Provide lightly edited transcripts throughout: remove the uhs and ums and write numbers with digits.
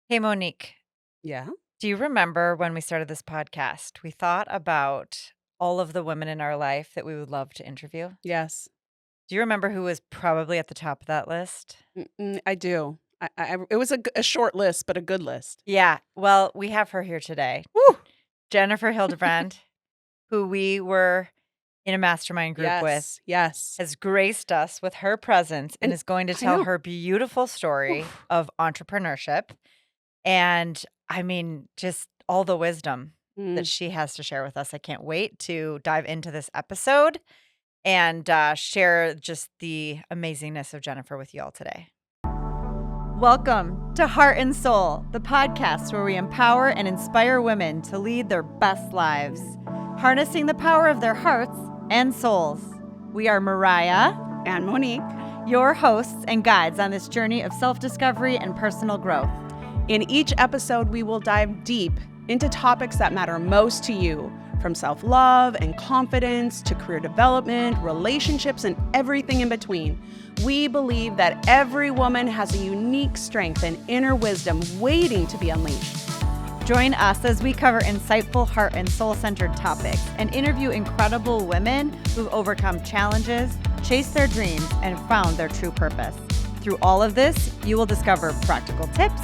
Hey, Monique, Yeah. do you remember when we started this podcast? We thought about all of the women in our life that we would love to interview. Yes. Do you remember who was probably at the top of that list? I do. It was a short list, but a good list. Yeah, well, we have her here today. Woo! Jennifer Hildebrand, who we were in a mastermind group with, Yes. Yes. has graced us with her presence and And is going to I tell know. her beautiful story Oof. of entrepreneurship. And I mean, just all the wisdom that Mm. she has to share with us. I can't wait to dive into this episode and share just the amazingness of Jennifer with you all today. Welcome to Heart and Soul, the podcast where we empower and inspire women to lead their best lives, harnessing the power of their hearts and souls. We are Mariah And Monique. your hosts and guides on this journey of self-discovery and personal growth. In each episode, we will dive deep into topics that matter most to you, from self-love and confidence to career development, relationships, and everything in between. We believe that every woman has a unique strength and inner wisdom waiting to be unleashed. Join us as we cover insightful heart and soul-centered topics and interview incredible women who've overcome challenges, chased their dreams, and found their true purpose. Through all of this, you will discover practical tips,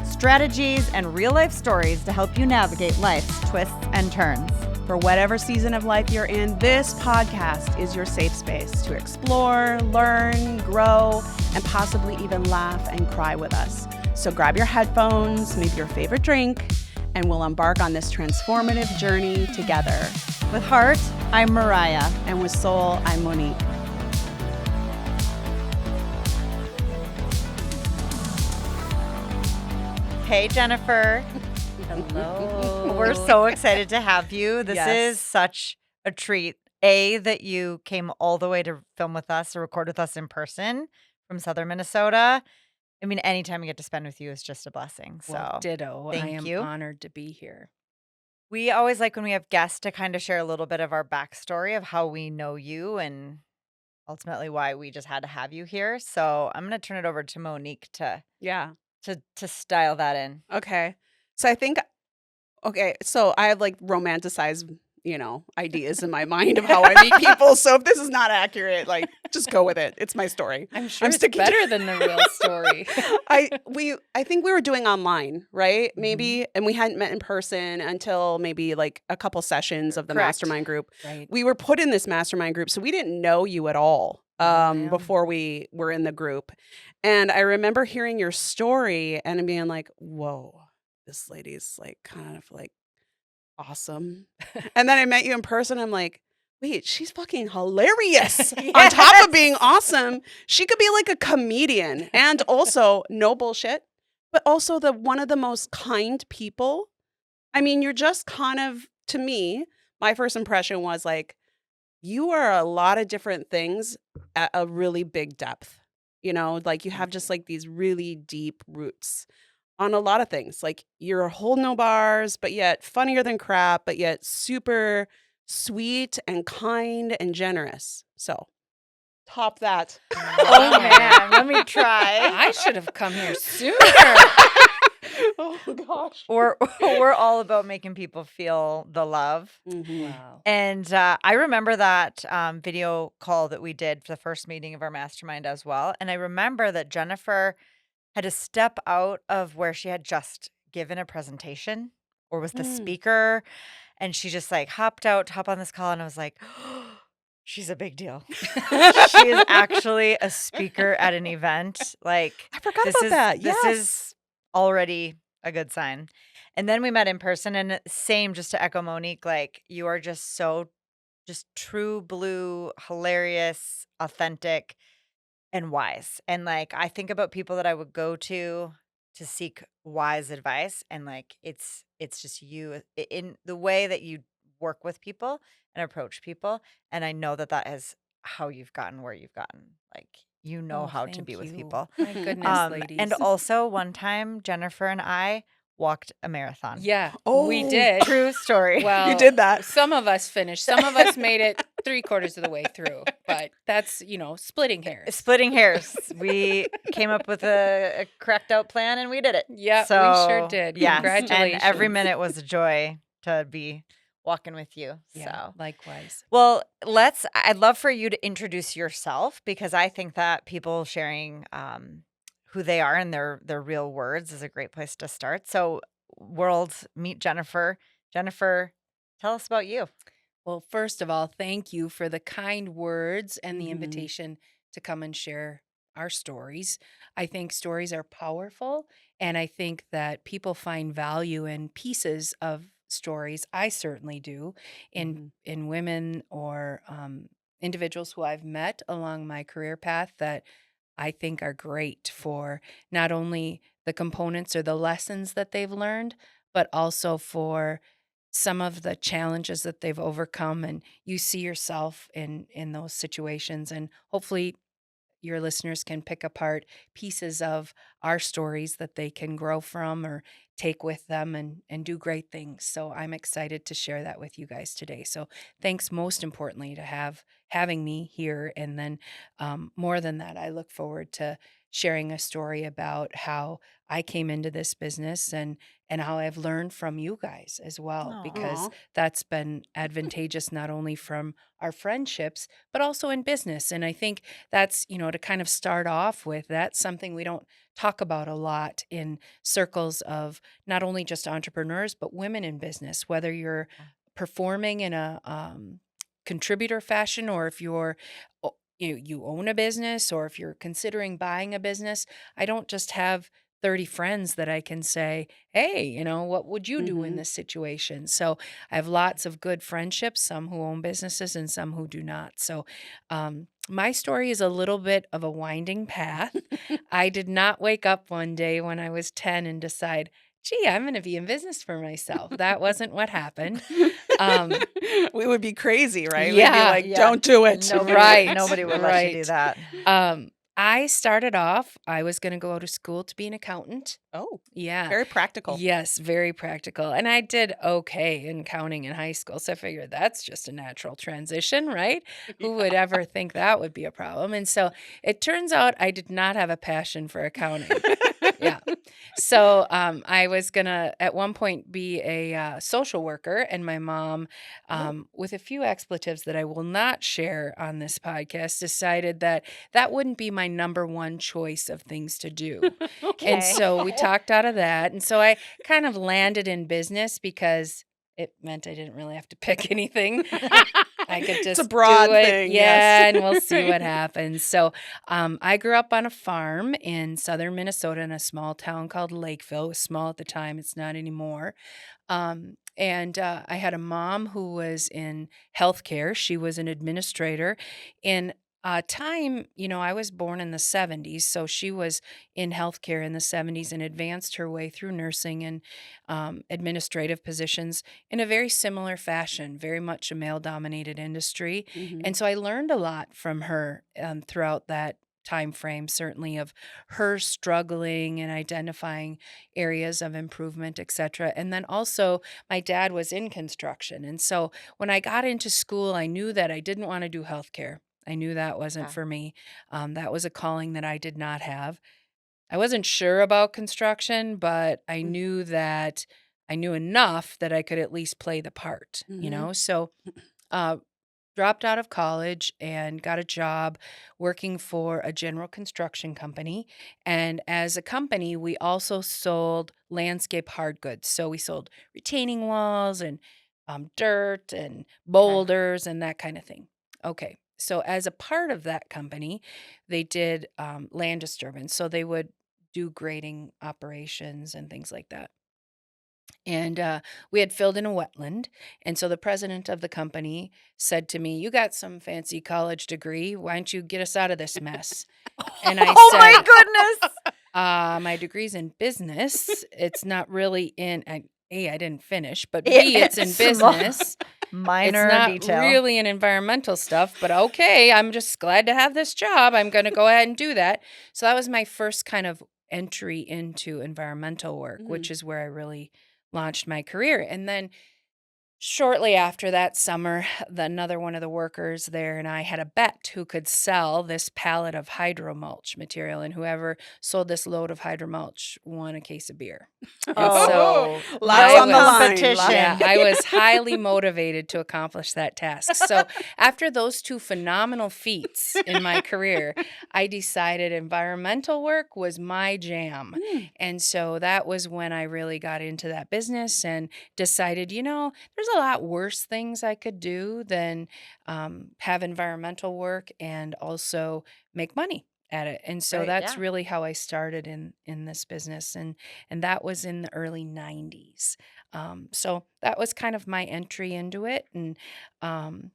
strategies, and real-life stories to help you navigate life's twists and turns. For whatever season of life you're in, this podcast is your safe space to explore, learn, grow, and possibly even laugh and cry with us. So grab your headphones, maybe your favorite drink, and we'll embark on this transformative journey together. With heart, I'm Mariah. And with soul, I'm Monique. Hey, Jennifer. Hello. We're so excited to have you. This Yes. is such a treat. A, that you came all the way to film with us or record with us in person from Southern Minnesota. I mean, anytime we get to spend with you is just a blessing. So Well, ditto. I thank am you. honored to be here. We always like when we have guests to kind of share a little bit of our backstory of how we know you and ultimately why we just had to have you here. So I'm going to turn it over to Monique to Yeah. style that in. Okay. So I think, so I have like romanticized, ideas in my mind of how I meet people. So if this is not accurate, like just go with it. It's my story. I'm sure I'm it's sticking to- better than the real story. I think we were doing online, right? Mm-hmm. Maybe, and we hadn't met in person until maybe like a couple sessions of the Correct. mastermind group. Right. We were put in this mastermind group, so we didn't know you at all Yeah. before we were in the group. And I remember hearing your story and being like, "Whoa, this lady's like kind of like awesome." And then I met you in person. I'm like, wait, she's fucking hilarious. On top of being awesome, she could be like a comedian and also no bullshit, but also one of the most kind people. I mean, you're just kind of, to me, my first impression was like, you are a lot of different things at a really big depth. Like you have just like these really deep roots on a lot of things. Like you're holding no bars, but yet funnier than crap, but yet super sweet and kind and generous. So top that. Oh, man. Let me try. I should have come here sooner. Oh gosh. We're all about making people feel the love. Mhm. Wow. And I remember that video call that we did for the first meeting of our mastermind as well. And I remember that Jennifer had to step out of where she had just given a presentation or was the Mm. speaker. And she just like hopped on this call and I was like, she's a big deal. She is actually a speaker at an event. Like I forgot about that. This Yes. is already a good sign. And then we met in person and same, just to echo Monique, like you are just so just true blue, hilarious, authentic, and wise. And like I think about people that I would go to seek wise advice and like it's just you in the way that you work with people and approach people. And I know that is how you've gotten where you've gotten. Like you know Oh, how to thank be with you. people. My goodness, And ladies. also one time Jennifer and I walked a marathon. Yeah, we Oh, did. True story. Well, you did that. some of us finished. Some of us made it 3/4 of the way through, but that's, splitting hairs. Splitting hairs. We came up with a cracked out plan and we did it. Yeah, we sure So, did. yes. And every Congratulations. minute was a joy to be walking with you. Yeah, So, likewise. well, I'd love for you to introduce yourself because I think that people sharing who they are and their real words is a great place to start. So, world, meet Jennifer. Jennifer, tell us about you. Well, first of all, thank you for the kind words and the Mhm. invitation to come and share our stories. I think stories are powerful, and I think that people find value in pieces of stories. I certainly do in Mhm. in women or individuals who I've met along my career path that I think are great for not only the components or the lessons that they've learned, but also for some of the challenges that they've overcome, and you see yourself in those situations, and hopefully your listeners can pick apart pieces of our stories that they can grow from or take with them and do great things. So I'm excited to share that with you guys today. So thanks most importantly to having me here. And then more than that, I look forward to sharing a story about how I came into this business and how I've learned from you guys as well, because Aw. that's been advantageous not only from our friendships, but also in business. And I think that's, to kind of start off with, that's something we don't talk about a lot in circles of not only just entrepreneurs, but women in business, whether you're Yeah. performing in a contributor fashion or if you own a business or if you're considering buying a business. I don't just have 30 friends that I can say, hey, what would you do in Mhm. this situation? So I have lots of good friendships, some who own businesses and some who do not. So my story is a little bit of a winding path. I did not wake up one day when I was 10 and decide, gee, I'm going to be in business for myself. That wasn't what happened. Um, We would be crazy, right? We'd be yeah, like, Yeah. "Don't do it." right, Nobody would let you do right. that. I started off, I was going to go to school to be an accountant. Oh, Yeah. very practical. Yes, very practical. And I did okay in counting in high school. So I figured that's just a natural transition, right? Who would ever think that would be a problem? And so it turns out I did not have a passion for accounting. Yeah. So I was going to at one point be a social worker, and my mom, Oh. with a few expletives that I will not share on this podcast, decided that that wouldn't be my number one choice of things to do. And Okay. so we talked out of that. And so I kind of landed in business because it meant I didn't really have to pick anything. I could It's a just broad do it. thing, Yeah, yes. and we'll see what happens. So I grew up on a farm in southern Minnesota in a small town called Lakeville. It was small at the time, it's not anymore. And I had a mom who was in healthcare. She was an administrator. In time, I was born in the 70s, so she was in healthcare in the 70s and advanced her way through nursing and administrative positions in a very similar fashion, very much a male dominated industry. Mhm. And so I learned a lot from her throughout that time frame, certainly of her struggling and identifying areas of improvement, etc. And then also my dad was in construction. And so when I got into school, I knew that I didn't want to do healthcare. I knew that wasn't Yeah. for me. That was a calling that I did not have. I wasn't sure about construction, but I Mm. knew that I knew enough that I could at least play the part, Mhm. So uh, dropped out of college and got a job working for a general construction company. And as a company, we also sold landscape hard goods. So we sold retaining walls and dirt and Okay. boulders and that kind of thing. Okay. So as a part of that company, they did land disturbance. So they would do grading operations and things like that. And we had filled in a wetland. And so the president of the company said to me, you got some fancy college degree. Why don't you get us out of this mess? And I Oh my said, goodness. my degree's in business. It's not really A, I didn't finish, but Yeah, B, it's in small business. It's minor not detail. really in environmental stuff, but okay, I'm just glad to have this job. I'm going to go ahead and do that. So that was my first kind of entry into environmental work, Mhm. which is where I really launched my career. And then shortly after that summer, another one of the workers there and I had a bet who could sell this pallet of hydro mulch material, and whoever sold this load of hydro mulch won a case of beer. And so Oh, Lots I no on the was, line. yeah, competition. I was highly motivated to accomplish that task. So after those two phenomenal feats in my career, I decided environmental work was my jam. Mm. And so that was when I really got into that business and decided, there's a lot worse things I could do than have environmental work and also make money at it. And so Right, that's yeah. really how I started in this business, and that was in the early 90s. So that was kind of my entry into it, and um,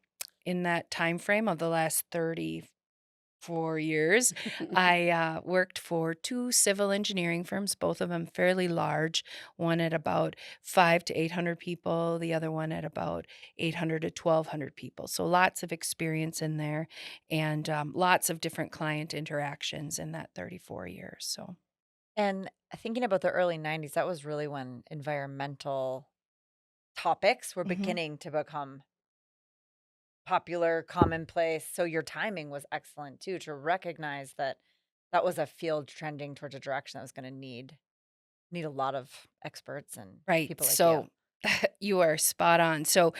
in that time frame of the last 34 years, I worked for two civil engineering firms, both of them fairly large, one at about 5 to 800 people, the other one at about 800 to 1,200 people. So lots of experience in there, and lots of different client interactions in that 34 years. So, And thinking about the early 90s, that was really when environmental topics were mhm. beginning to become popular, commonplace. So your timing was excellent too to recognize that that was a field trending towards a direction that was going to need a lot of experts and Right. people like you. So you are spot on. So,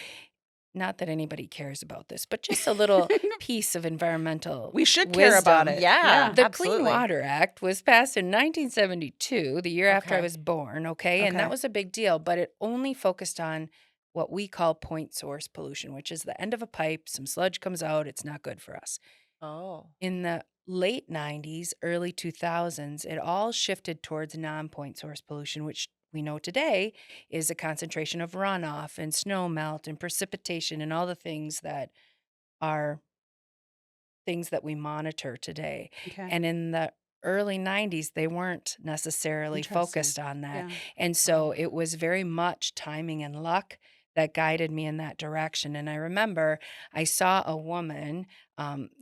not that anybody cares about this, but just a little piece of environmental We should care about wisdom. it. Yeah, Yeah. The Clean absolutely. Water Act was passed in 1972, the year after I Okay. was born, okay? And that Okay. was a big deal, but it only focused on what we call point source pollution, which is the end of a pipe, some sludge comes out, it's not good for us. Oh, In the late 90s, early 2000s, it all shifted towards non-point source pollution, which we know today is a concentration of runoff and snow melt and precipitation and all the are things that we monitor today. Okay. And in the early 90s, they weren't necessarily Interesting. focused on that. Yeah. And so oh, it was very much timing and luck that guided me in that direction. And I remember I saw a woman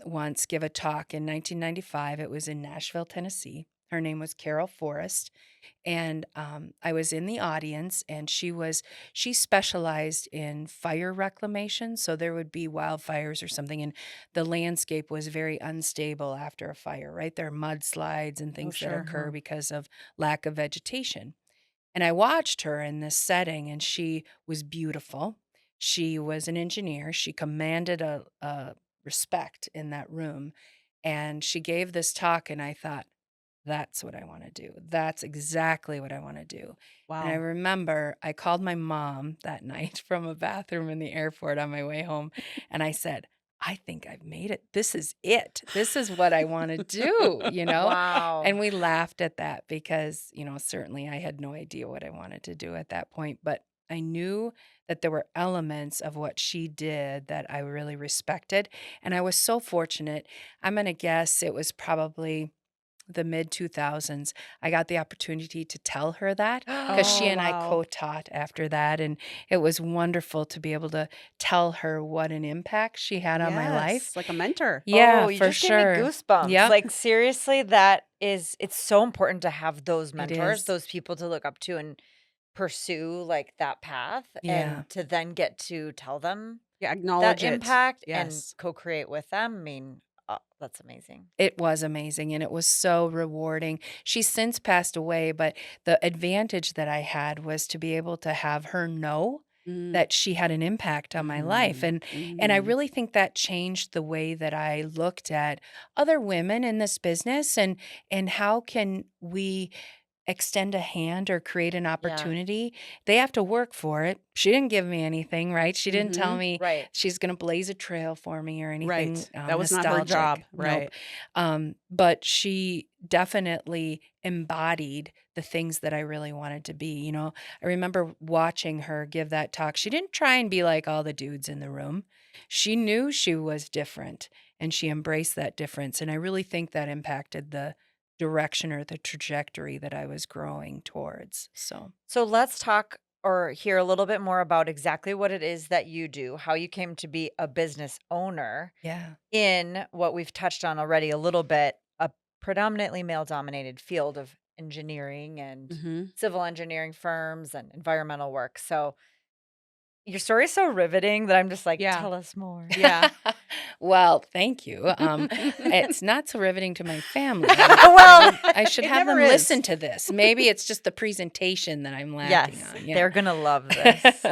once give a talk in 1995. It was in Nashville, Tennessee. Her name was Carol Forrest, and I was in the audience, and she specialized in fire reclamation. So there would be wildfires or something, and the landscape was very unstable after a fire, right? There are mudslides and Oh, things that sure. occur mhm. because of lack of vegetation. And I watched her in this setting, and she was beautiful. She was an engineer. She commanded a respect in that room. And she gave this talk, and I thought, that's what I want to do. That's exactly what I want to do. And I Wow. remember I called my mom that night from a bathroom in the airport on my way home. And I said, I think I've made it. This is it. This is what I want to do. Wow. And we laughed at that because, certainly I had no idea what I wanted to do at that point. But I knew that there were elements of what she did that I really respected. And I was so fortunate. I'm going to guess it was probably the mid 2000s, I got the opportunity to tell her that because she Oh, and I wow. co-taught after that, and it was wonderful to be able to tell her what an impact she had on my life. Yes, like a mentor. Yeah, Oh, you for just gave me sure. goosebumps. Yep, Like seriously, it's so important to have those it mentors, is. those people to look up to and pursue like that path Yeah. and to then get to tell them Yeah, that acknowledge it. impact and Yes. co-create with them. I mean, that's amazing. It was amazing, and it was so rewarding. She's since passed away, but the advantage that I had was to be able to have her know Mm. that she had an impact on my life, Mhm. and I Mhm. really think that changed the way that I looked at other women in this business, and how can we extend a hand or create an Yeah. opportunity. They have to work for it. She didn't give me anything, right? She didn't tell Mhm. me Right. she's going to blaze a trail for me or anything Right. That was not her job. nostalgic. Nope. Right. But she definitely embodied the things that I really wanted to be. I remember watching her give that talk. She didn't try and be like all the dudes in the room. She knew she was different, and she embraced that difference. And I really think that impacted the direction or the trajectory that I was growing towards. So, So let's talk or hear a little bit more about exactly what it is that you do, how you came to be a business owner yeah. in what we've touched on already a little bit, a predominantly male dominated field of engineering and Mhm. civil engineering firms and environmental work. So your story is so riveting that I'm just like, Yeah. tell us more. Yeah. Well, thank you. It's not so riveting to my family. Well, I should it have never them listen is. to this. Maybe it's just the presentation that I'm lacking Yes, on. they're Yeah. gonna love this.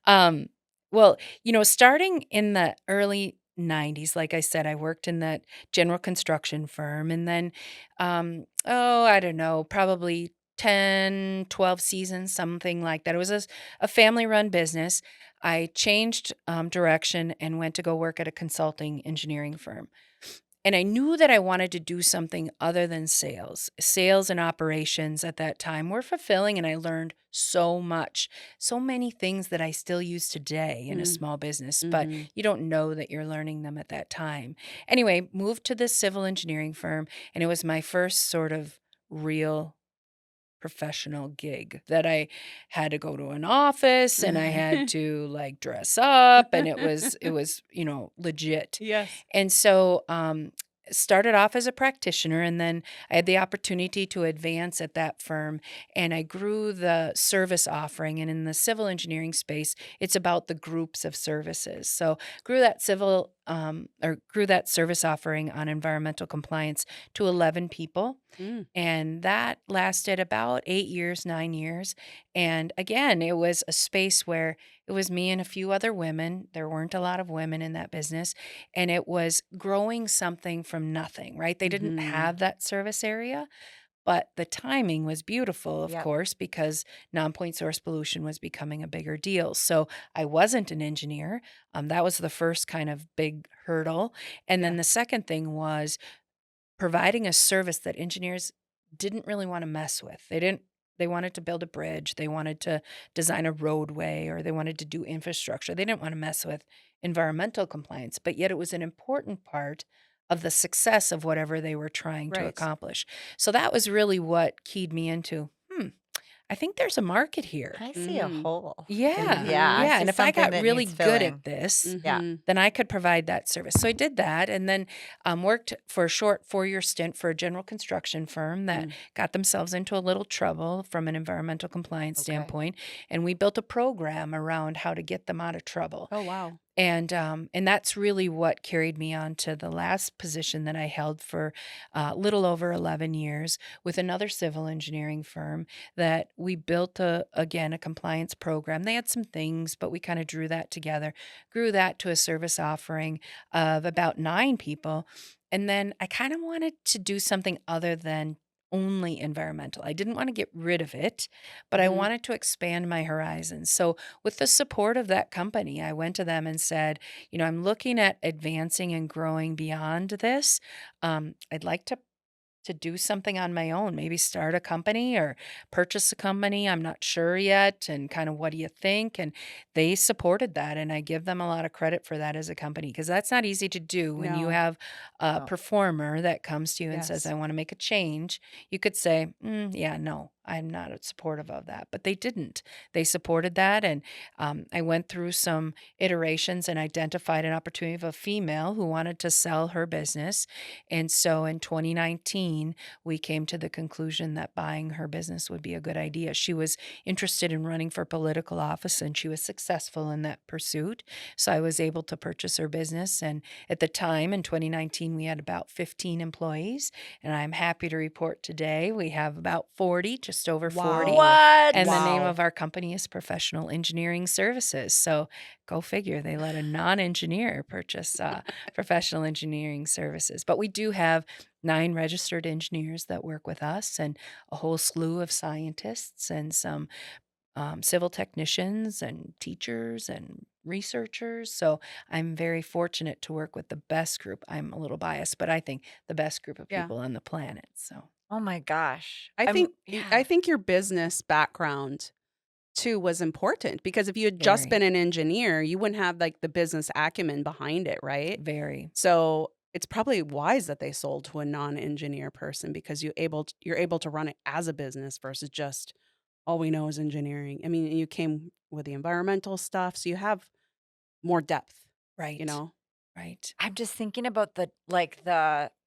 um, well, starting in the early 90s, like I said, I worked in that general construction firm. And then, I don't know, probably 10, 12 seasons, something like that. It was a family run business. I changed direction and went to go work at a consulting engineering firm. And I knew that I wanted to do something other than sales. Sales and operations at that time were fulfilling, and I learned so much, so many things that I still use today in a Mm. small business, but Mhm. you don't know that you're learning them at that time. Anyway, moved to this civil engineering firm, and it was my first sort of real professional gig that I had to go to an office and I had to like dress up, and it was legit. Yes. And so, started off as a practitioner, and then I had the opportunity to advance at that firm, and I grew the service offering. And in the civil engineering space, it's about the groups of services. So grew that service offering on environmental compliance to 11 people. Mm. And that lasted about 8 years, 9 years. And again, it was a space where it was me and a few other women. There weren't a lot of women in that business. And it was growing something from nothing, right? They didn't Mhm. have that service area, but the timing was beautiful, of Yep. course, because non-point source pollution was becoming a bigger deal. So I wasn't an engineer. That was the first kind of big hurdle. And Yeah. then the second thing was providing a service that engineers didn't really want to mess with. They wanted to build a bridge, they wanted to design a roadway, or they wanted to do infrastructure. They didn't want to mess with environmental compliance, but yet it was an important part of the success of whatever they were trying to Right. accomplish. So that was really what keyed me into, I think there's a market here. I see a Mm. hole. And Yeah. yeah, I Mhm. Yeah, see and if I something got that really needs good at filling. this, Yeah. Mhm. then I could provide that service. So I did that, and then worked for a short 4-year stint for a general construction firm that Mm. got themselves into a little trouble from an environmental compliance Okay. standpoint. And we built a program around how to get them out of trouble. Oh, wow. And that's really what carried me on to the last position that I held for a little over 11 years with another civil engineering firm that we built again a compliance program. They had some things, but we kind of drew that together, grew that to a service offering of about 9 people. And then I kind of wanted to do something other than only environmental. I didn't want to get rid of it, but I Mhm. wanted to expand my horizons. So with the support of that company, I went to them and said, I'm looking at advancing and growing beyond this. I'd like to do something on my own, maybe start a company or purchase a company. I'm not sure yet. And kind of what do you think? And they supported that. And I give them a lot of credit for that as a company, because that's not easy to do when you No. have a No. performer that comes to you and says, Yes. I want to make a change. You could say, yeah, no, I'm not supportive of that. But they didn't. They supported that. And I went through some iterations and identified an opportunity of a female who wanted to sell her business. And so in 2019, we came to the conclusion that buying her business would be a good idea. She was interested in running for political office, and she was successful in that pursuit. So I was able to purchase her business. And at the time in 2019, we had about 15 employees. And I'm happy to report today we have about 40, just over 40. Wow. What? And the name Wow. of our company is Professional Engineering Services. So go figure, they let a non engineer purchase professional engineering services. But we do have 9 registered engineers that work with us, and a whole slew of scientists, and some civil technicians and teachers and researchers. So I'm very fortunate to work with the best group. I'm a little biased, but I think the best group of Yeah. people on the planet. So Oh my gosh. I I'm think I yeah. think your business background too was important, because if you had just very, been an engineer, you wouldn't have like the business acumen behind it, right? very. So it's probably wise that they sold to a non-engineer person, because you're able to run it as a business versus just all we know is engineering. I mean, you came with the environmental stuff, so you have more depth, you Right. know? Right. I'm just thinking about the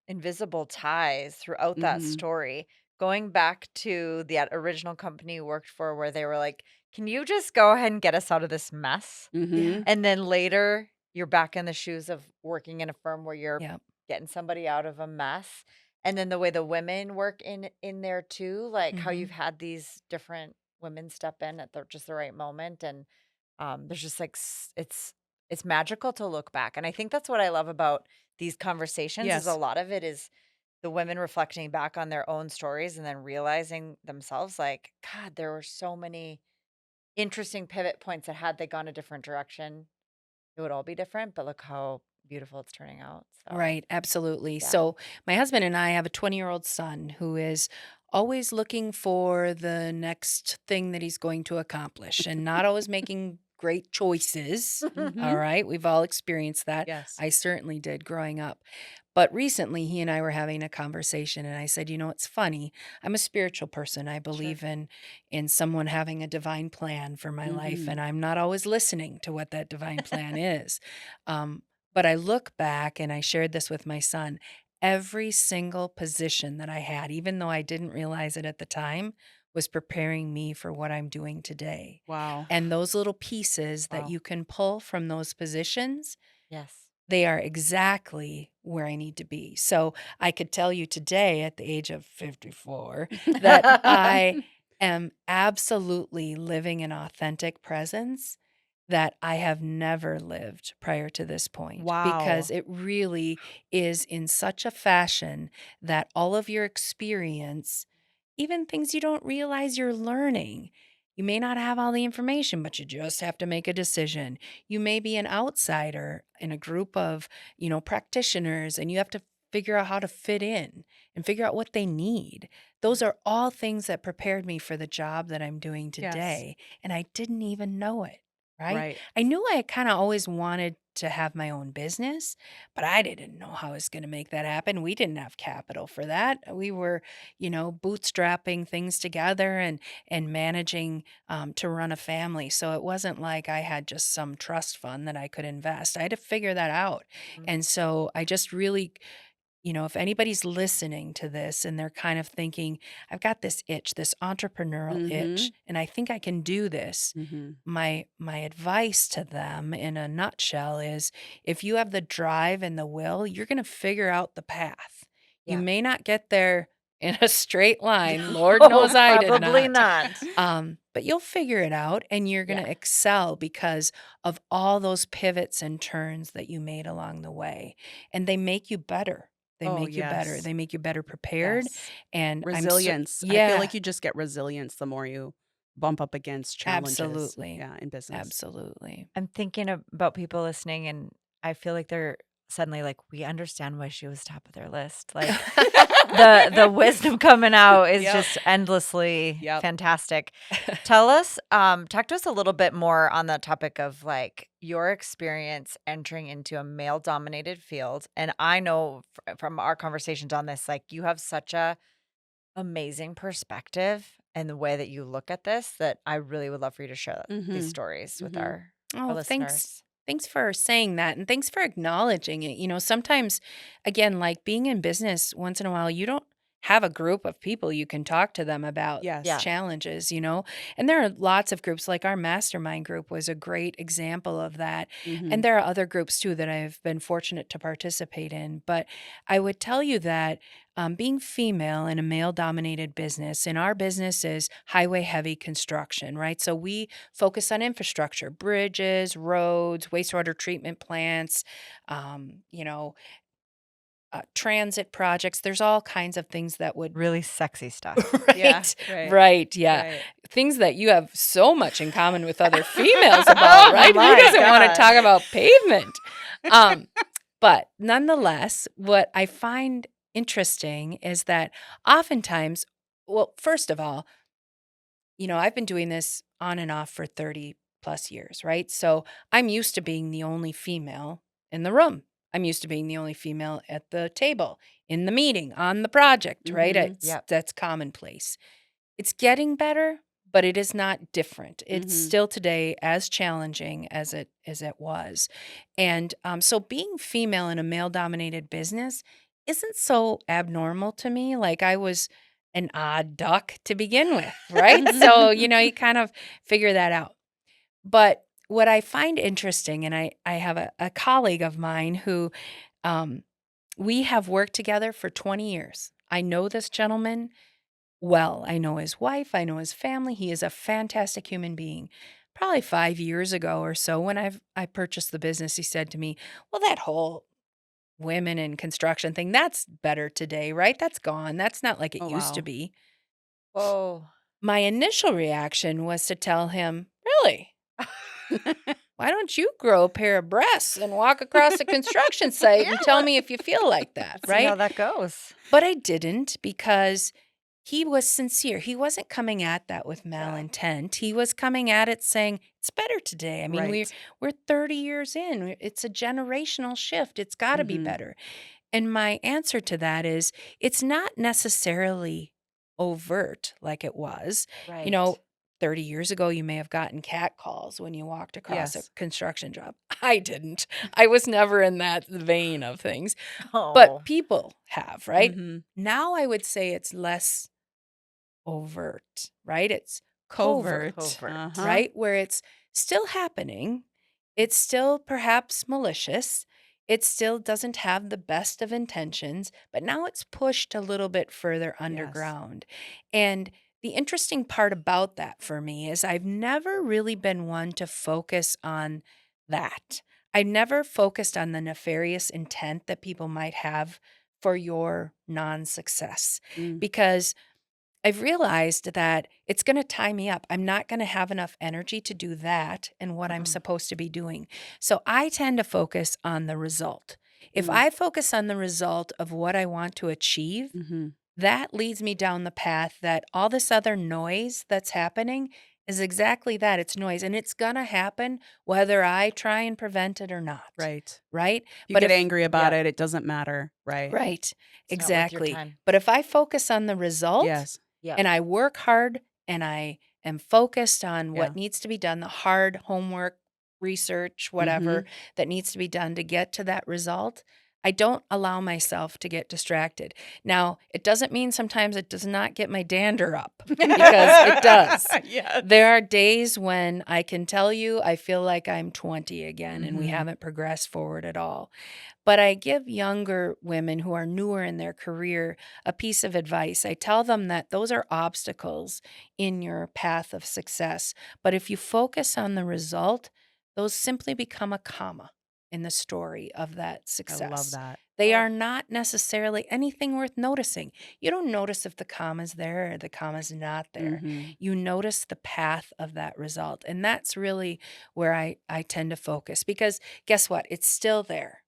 invisible ties throughout that Mhm. story. going back to the original company you worked for where they were like, "Can you just go ahead and get us out of this mess?" Yeah. Mhm. And then later, you're back in the shoes of working in a firm where you're Yep. getting somebody out of a mess. And then the way the women work in there too, like how you've Mhm. had these different women step in at just the right moment. And there's just like it's magical to look back. And I think that's what I love about these conversations is a Yes. lot of it is the women reflecting back on their own stories and then realizing themselves like, God, there were so many interesting pivot points that had they gone a different direction, it would all be different, but look how beautiful it's turning out. So, Right, absolutely. yeah. So, my husband and I have a 20-year-old son who is always looking for the next thing that he's going to accomplish and not always making great choices. All Mhm. right, we've all experienced that. Yes. I certainly did growing up. But recently, he and I were having a conversation, and I said, it's funny. I'm a spiritual person. I Sure. believe in someone having a divine plan for my life, and Mhm. I'm not always listening to what that divine plan is. Um, but I look back, and I shared this with my son. Every single position that I had, even though I didn't realize it at the time, was preparing me for what I'm doing today. Wow. And those little pieces that Wow. you can pull from those positions, Yes. they are exactly where I need to be. So I could tell you today, at the age of 54, that I am absolutely living an authentic presence that I have never lived prior to this point, because Wow. it really is in such a fashion that all of your experience, even things you don't realize you're learning, you may not have all the information, but you just have to make a decision. You may be an outsider in a group of, practitioners, and you have to figure out how to fit in and figure out what they need. Those are all things that prepared me for the job that I'm doing Yes. today, and I didn't even know it, right? Right. I knew I kind of always wanted to have my own business, but I didn't know how I was going to make that happen. We didn't have capital for that. We were, bootstrapping things together and managing to run a family. So it wasn't like I had just some trust fund that I could invest. I had to figure that out. Mhm. And so I just really, if anybody's listening to this and they're kind of thinking, I've got this itch, this entrepreneurial itch, Mhm. and I think I can do this. Mhm. My advice to them in a nutshell is, if you have the drive and the will, you're going to figure out the path. You Yeah. may not get there in a straight line. Lord Oh, knows I did probably not. not. But you'll figure it out, and you're going Yeah. to excel because of all those pivots and turns that you made along the way. And they make you better. They Oh, make you better. yes. They make you better prepared. Yes. And Resilience. I feel yeah, like you just get resilience the more you bump up against challenges, absolutely. yeah, in business. Absolutely. I'm thinking about people listening, and I feel like they're suddenly like, we understand why she was top of their list. Like the wisdom coming out is Yep. just endlessly Yep. fantastic. Talk to us a little bit more on the topic of like your experience entering into a male dominated field. And I know from our conversations on this, like you have such a amazing perspective and the way that you look at this that I really would love for you to share these Mhm. stories with Mhm. our Oh, thanks. listeners. Thanks for saying that. And thanks for acknowledging it. Sometimes, again, like being in business, once in a while, you don't have a group of people you can talk to them about Yes. Yeah. challenges. And there are lots of groups, like our mastermind group was a great example of that. And Mhm. there are other groups too that I've been fortunate to participate in. But I would tell you that being female in a male dominated business, and our business is highway heavy construction, right? So we focus on infrastructure, bridges, roads, wastewater treatment plants, um, you know, transit projects. There's all kinds of things that would. Really sexy stuff. Yeah, Right, right, right, yeah. right. Things that you have so much in common with other females about, right? Who My doesn't want to God. talk about pavement? Um, but nonetheless, what I find interesting is that oftentimes, well, first of all, I've been doing this on and off for 30 plus years, right? So I'm used to being the only female in the room. I'm used to being the only female at the table, in the meeting, on the project, right? Mhm. Yep. That's commonplace. It's getting better, but it is not different. It's Mhm. still today as challenging as it was. And so being female in a male dominated business isn't so abnormal to me. Like, I was an odd duck to begin with, right? So, you kind of figure that out. But what I find interesting, and I have a colleague of mine who um, we have worked together for 20 years. I know this gentleman well. I know his wife, I know his family. He is a fantastic human being. Probably 5 years ago or so, when I purchased the business, he said to me, "Well, that whole women in construction thing, that's better today, right? That's gone. That's not like it Oh, used to wow. be." Whoa. My initial reaction was to tell him, "Really? Why don't you grow a pair of breasts and walk across a construction site Yeah, and tell me if you feel like that," see how right? that goes. But I didn't, because he was sincere. He wasn't coming at that with Yeah. malintent. He was coming at it saying, "It's better today." I mean, Right. we're 30 years in. It's a generational shift. It's got to be Mhm. better. And my answer to that is, it's not necessarily overt like it was. You know, Right. 30 years ago, you may have gotten cat calls when you walked across a Yes. construction job. I didn't. I was never in that vein of things, Oh. but people have, right? Mhm. Now I would say it's less overt, right? It's Covert. covert, Covert. Uh-huh. right? Where it's still happening. It's still perhaps malicious. It still doesn't have the best of intentions, but now it's pushed a little bit further Yes. underground. And the interesting part about that for me is I've never really been one to focus on that. I never focused on the nefarious intent that people might have for your non success, Mm. because I've realized that it's gonna tie me up. I'm not gonna have enough energy to do that and what I'm Mm-mm. supposed to be doing. So I tend to focus on the result. If Mm. I focus on the result of what I want to achieve, Mhm. that leads me down the path that all this other noise that's happening is exactly that. It's noise, and it's gonna happen whether I try and prevent it or not, Right. right? You But get if angry about Yep. it, it doesn't matter, right? Right, It's not worth your exactly. time. But if I focus on the result Yes. Yep. and I work hard and I am focused on Yeah. what needs to be done, the hard homework, research, whatever Mhm. that needs to be done to get to that result, I don't allow myself to get distracted. Now, it doesn't mean sometimes it does not get my dander up, because it does. Yes. There are days when I can tell you I feel like I'm 20 again and we Mhm. haven't progressed forward at all. But I give younger women who are newer in their career a piece of advice. I tell them that those are obstacles in your path of success. But if you focus on the result, those simply become a comma in the story of that I love success. that. They Oh. are not necessarily anything worth noticing. You don't notice if the comma's there or the comma's not there. Mhm. You notice the path of that result. And that's really where I tend to focus, because guess what? It's still there.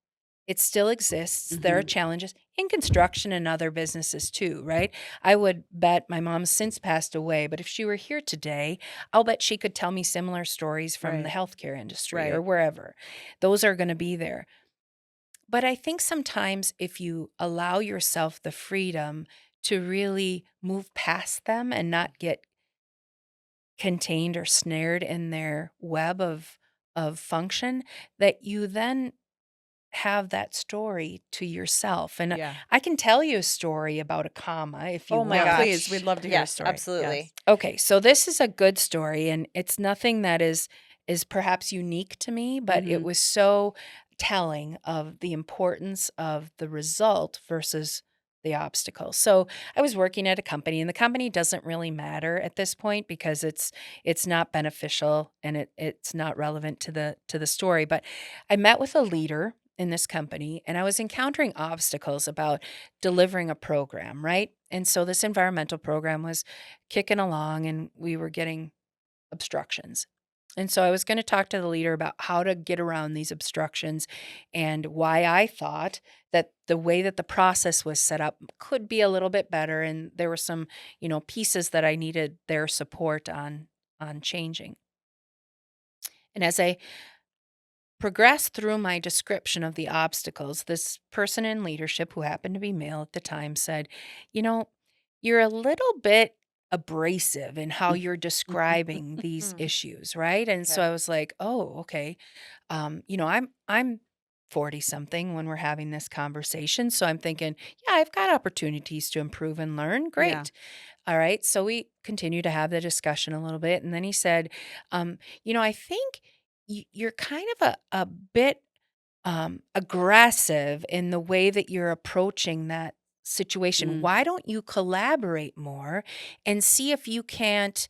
It still exists. There are Mhm. challenges in construction and other businesses too, right? I would bet my mom's since passed away, but if she were here today, I'll bet she could tell me similar stories from the Right. healthcare industry or Right. wherever. Those are going to be there. But I think sometimes if you allow yourself the freedom to really move past them and not get contained or snared in their web of function, that you then have that story to yourself. And Yeah. I can tell you a story about a comma if you Oh my Yeah, want. please. gosh. We'd love to hear a Yes, story. absolutely. Yes. Okay, so this is a good story, and it's nothing that is perhaps unique to me, but it Mhm. was so telling of the importance of the result versus the obstacle. So I was working at a company, and the company doesn't really matter at this point because it's not beneficial and it's not relevant to the story. But I met with a leader in this company, and I was encountering obstacles about delivering a program, right? And so this environmental program was kicking along and we were getting obstructions. And so I was going to talk to the leader about how to get around these obstructions and why I thought that the way that the process was set up could be a little bit better, and there were some, pieces that I needed their support on changing. And as I progressed through my description of the obstacles, this person in leadership, who happened to be male at the time, said, "You know, you're a little bit abrasive in how you're describing these Hmm. issues, right?" And so Okay. I was like, "Oh, okay. I'm 40 something when we're having this conversation. So I'm thinking, yeah, I've got opportunities to improve and learn. Yeah. Great. All right. So we continue to have the discussion a little bit. And then he said, I think you're kind of a bit aggressive in the way that you're approaching that situation. Mm. Why don't you collaborate more and see if you can't,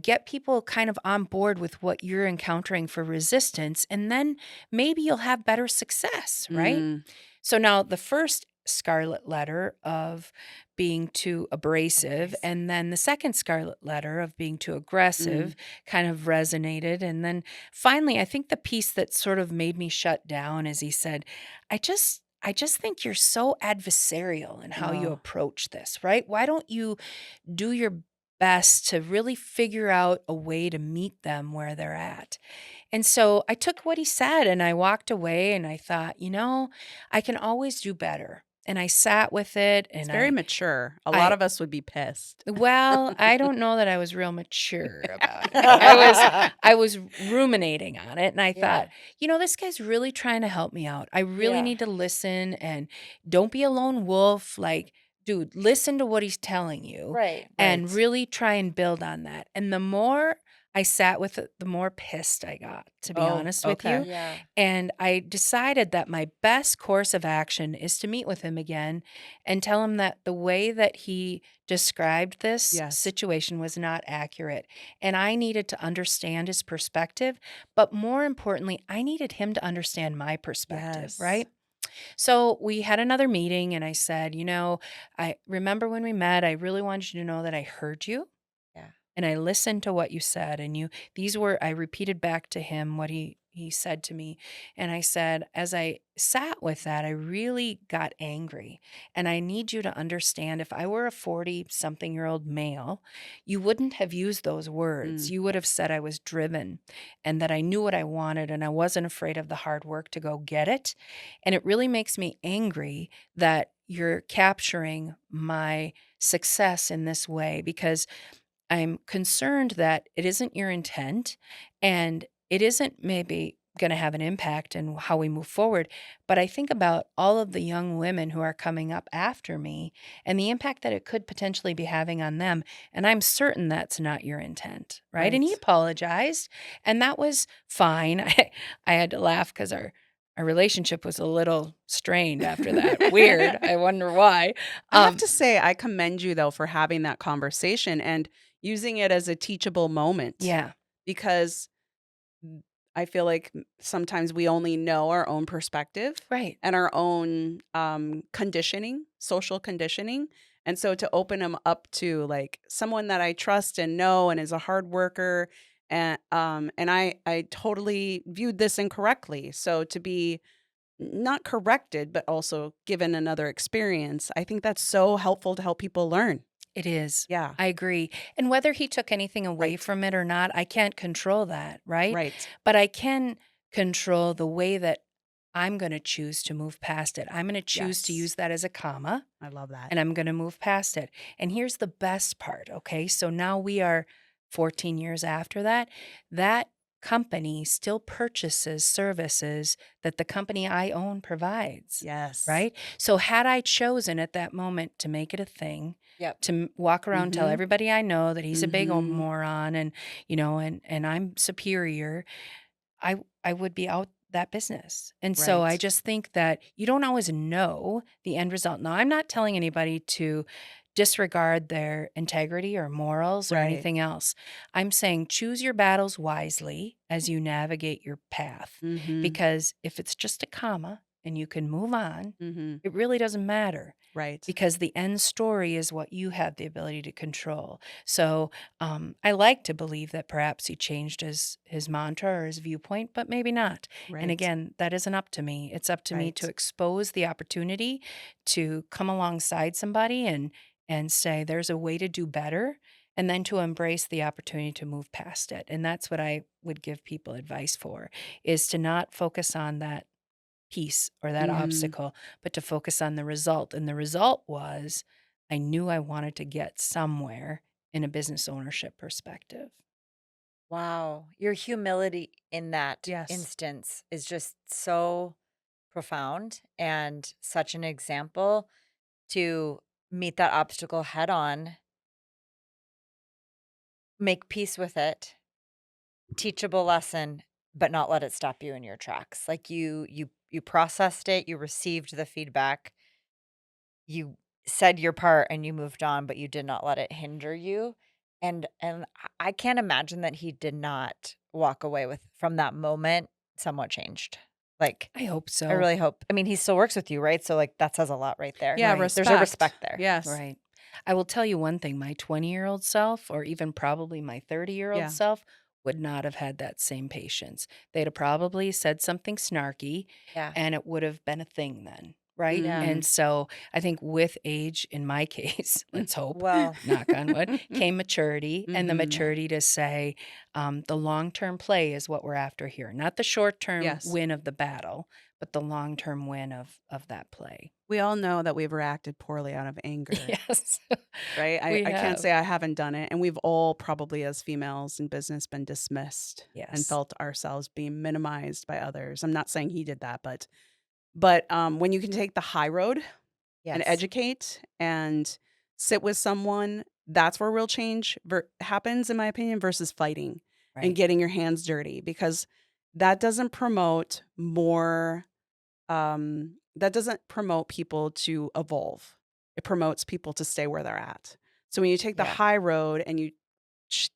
get people kind of on board with what you're encountering for resistance, and then maybe you'll have better success, right? Mm. So now the first scarlet letter of being too abrasive, Abrasive. and then the second scarlet letter of being too Mm. aggressive kind of resonated. And then finally, I think the piece that sort of made me shut down is he said, I just think you're so adversarial in how you Oh, approach this, right? Why don't you do your best to really figure out a way to meet them where they're at? And so I took what he said and I walked away and I thought, I can always do better. And I sat with it it's and very I mature. A lot I of us would be pissed. well, I don't know that I was real mature about it. I was ruminating on it and I thought, Yeah. this guy's really trying to help me out. I really Yeah. need to listen and don't be a lone wolf. Like, dude, listen to what he's telling you Right. and Right. really try and build on that. And the more I sat with it, the more pissed I got, to be Oh, honest with you. okay. Yeah. And I decided that my best course of action is to meet with him again and tell him that the way that he described this Yes. situation was not accurate. And I needed to understand his perspective. But more importantly, I needed him to understand my perspective, Yes. right? So we had another meeting, and I said, I remember when we met, I really wanted you to know that I heard you Yeah. and I listened to what you said, and these were I repeated back to him what he said to me. And I said, as I sat with that, I really got angry. And I need you to understand, if I were a 40 something year old male, you wouldn't have used those words. Mm. You would have said I was driven and that I knew what I wanted and I wasn't afraid of the hard work to go get it. And it really makes me angry that you're capturing my success in this way, because I'm concerned that it isn't your intent and it isn't maybe going to have an impact in how we move forward. But I think about all of the young women who are coming up after me and the impact that it could potentially be having on them. And I'm certain that's not your intent. Right. And he Right. apologized, and that was fine. I had to laugh because our relationship was a little strained after that. Weird. I wonder why. I have Um, to say, I commend you though for having that conversation and using it as a teachable moment yeah. because I feel like sometimes we only know our own perspective Right. and our own conditioning, social conditioning. And so to open them up to like someone that I trust and know and is a hard worker, and I totally viewed this incorrectly. So to be not corrected, but also given another experience, I think that's so helpful to help people learn. It is. Yeah. I agree. And whether he took anything away Right. from it or not, I can't control that, right? Right. But I can control the way that I'm going to choose to move past it. I'm going to choose to Yes. use that as a comma, I love that. and I'm going to move past it. And here's the best part, okay? So now we are 14 years after that. That company still purchases services that the company I own provides, Yes. right? So had I chosen at that moment to make it a thing, Yep. to walk around, tell Mhm. everybody I know that he's a big Mhm. moron and, and I'm superior, I would be out that business. And so I Right. just think that you don't always know the end result. Now, I'm not telling anybody to disregard their integrity or morals or Right. anything else. I'm saying choose your battles wisely as you navigate your path. Mhm. Because if it's just a comma and you can move on, Mhm. it really doesn't matter, Right. because the end story is what you have the ability to control. So I like to believe that perhaps he changed his mantra or his viewpoint, but maybe not. And Right. again, that isn't up to me. It's up to me to Right. expose the opportunity to come alongside somebody and say there's a way to do better, and then to embrace the opportunity to move past it. And that's what I would give people advice for, is to not focus on that piece or that Mhm. obstacle, but to focus on the result. And the result was I knew I wanted to get somewhere in a business ownership perspective. Wow. Your humility in that Yes. instance is just so profound and such an example to meet that obstacle head on, make peace with it, teachable lesson, but not let it stop you in your tracks. Like you processed it, you received the feedback, you said your part and you moved on, but you did not let it hinder you. And I can't imagine that he did not walk away with from that moment somewhat changed. Like I hope I so. really hope. I mean, he still works with you, right? So like that says a lot right there. Yeah, Right. There's a respect. respect there. Yes. Right. I will tell you one thing, my 20-year-old self, or even probably my 30-year-old Yeah. self, would not have had that same patience. They'd have probably said something snarky Yeah. and it would have been a thing then. Right. Yeah. And so I think with age, in my case, let's hope, Well, knock on wood, came maturity and the Mhm. maturity to say the long term play is what we're after here, not the short term Yes. win of the battle, but the long term win of that play. We all know that we've reacted poorly out of anger, Yes, right? I we I can't have. say I haven't done it, and we've all probably as females in business been dismissed and Yes. felt ourselves being minimized by others. I'm not saying he did that, but when you can take the high road and yes. educate and sit with someone, that's where real change happens, in my opinion, versus fighting and Right. getting your hands dirty because that doesn't promote more that doesn't promote people to evolve. It promotes people to stay where they're at. So when you take the Yeah. high road and you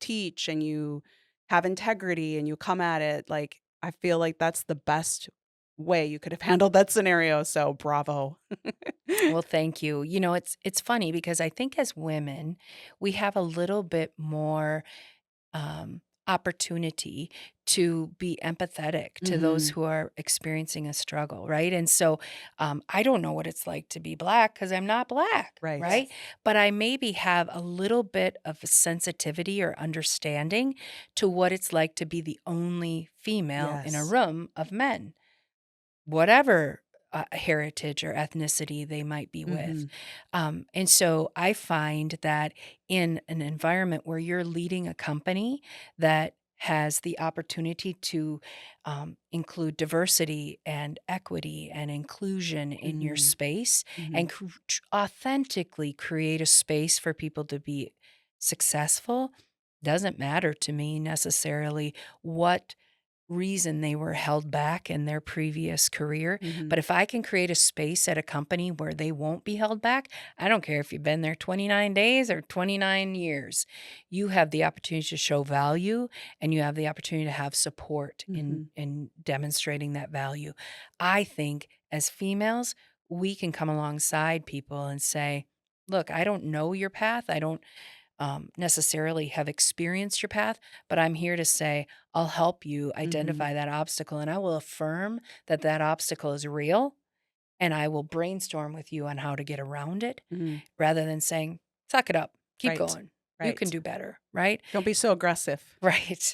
teach and you have integrity and you come at it, like I feel like that's the best way you could have handled that scenario. So bravo. Well, thank you. You know, it's funny because I think as women, we have a little bit more opportunity to be empathetic to those Mhm. who are experiencing a struggle, right? And so I don't know what it's like to be Black because I'm not Black, Right. right? Yes. But I maybe have a little bit of a sensitivity or understanding to what it's like to be the only female in a Yes. room of men, whatever heritage or ethnicity they might be with. Mhm. And so I find that in an environment where you're leading a company that has the opportunity to include diversity and equity and inclusion in your Mhm. space and Mhm. authentically create a space for people to be successful, doesn't matter to me necessarily what reason they were held back in their previous career. Mhm. But if I can create a space at a company where they won't be held back, I don't care if you've been there 29 days or 29 years. You have the opportunity to show value and you have the opportunity to have support in Mhm. in demonstrating that value. I think as females, we can come alongside people and say, "Look, I don't know your path. I don't necessarily have experienced your path, but I'm here to say, I'll help you Mhm. identify that obstacle and I will affirm that that obstacle is real and I will brainstorm with you on how to get around it Mhm. rather than saying, suck it up, keep Right. going. You can Right. do better, right? Don't be so aggressive. Right.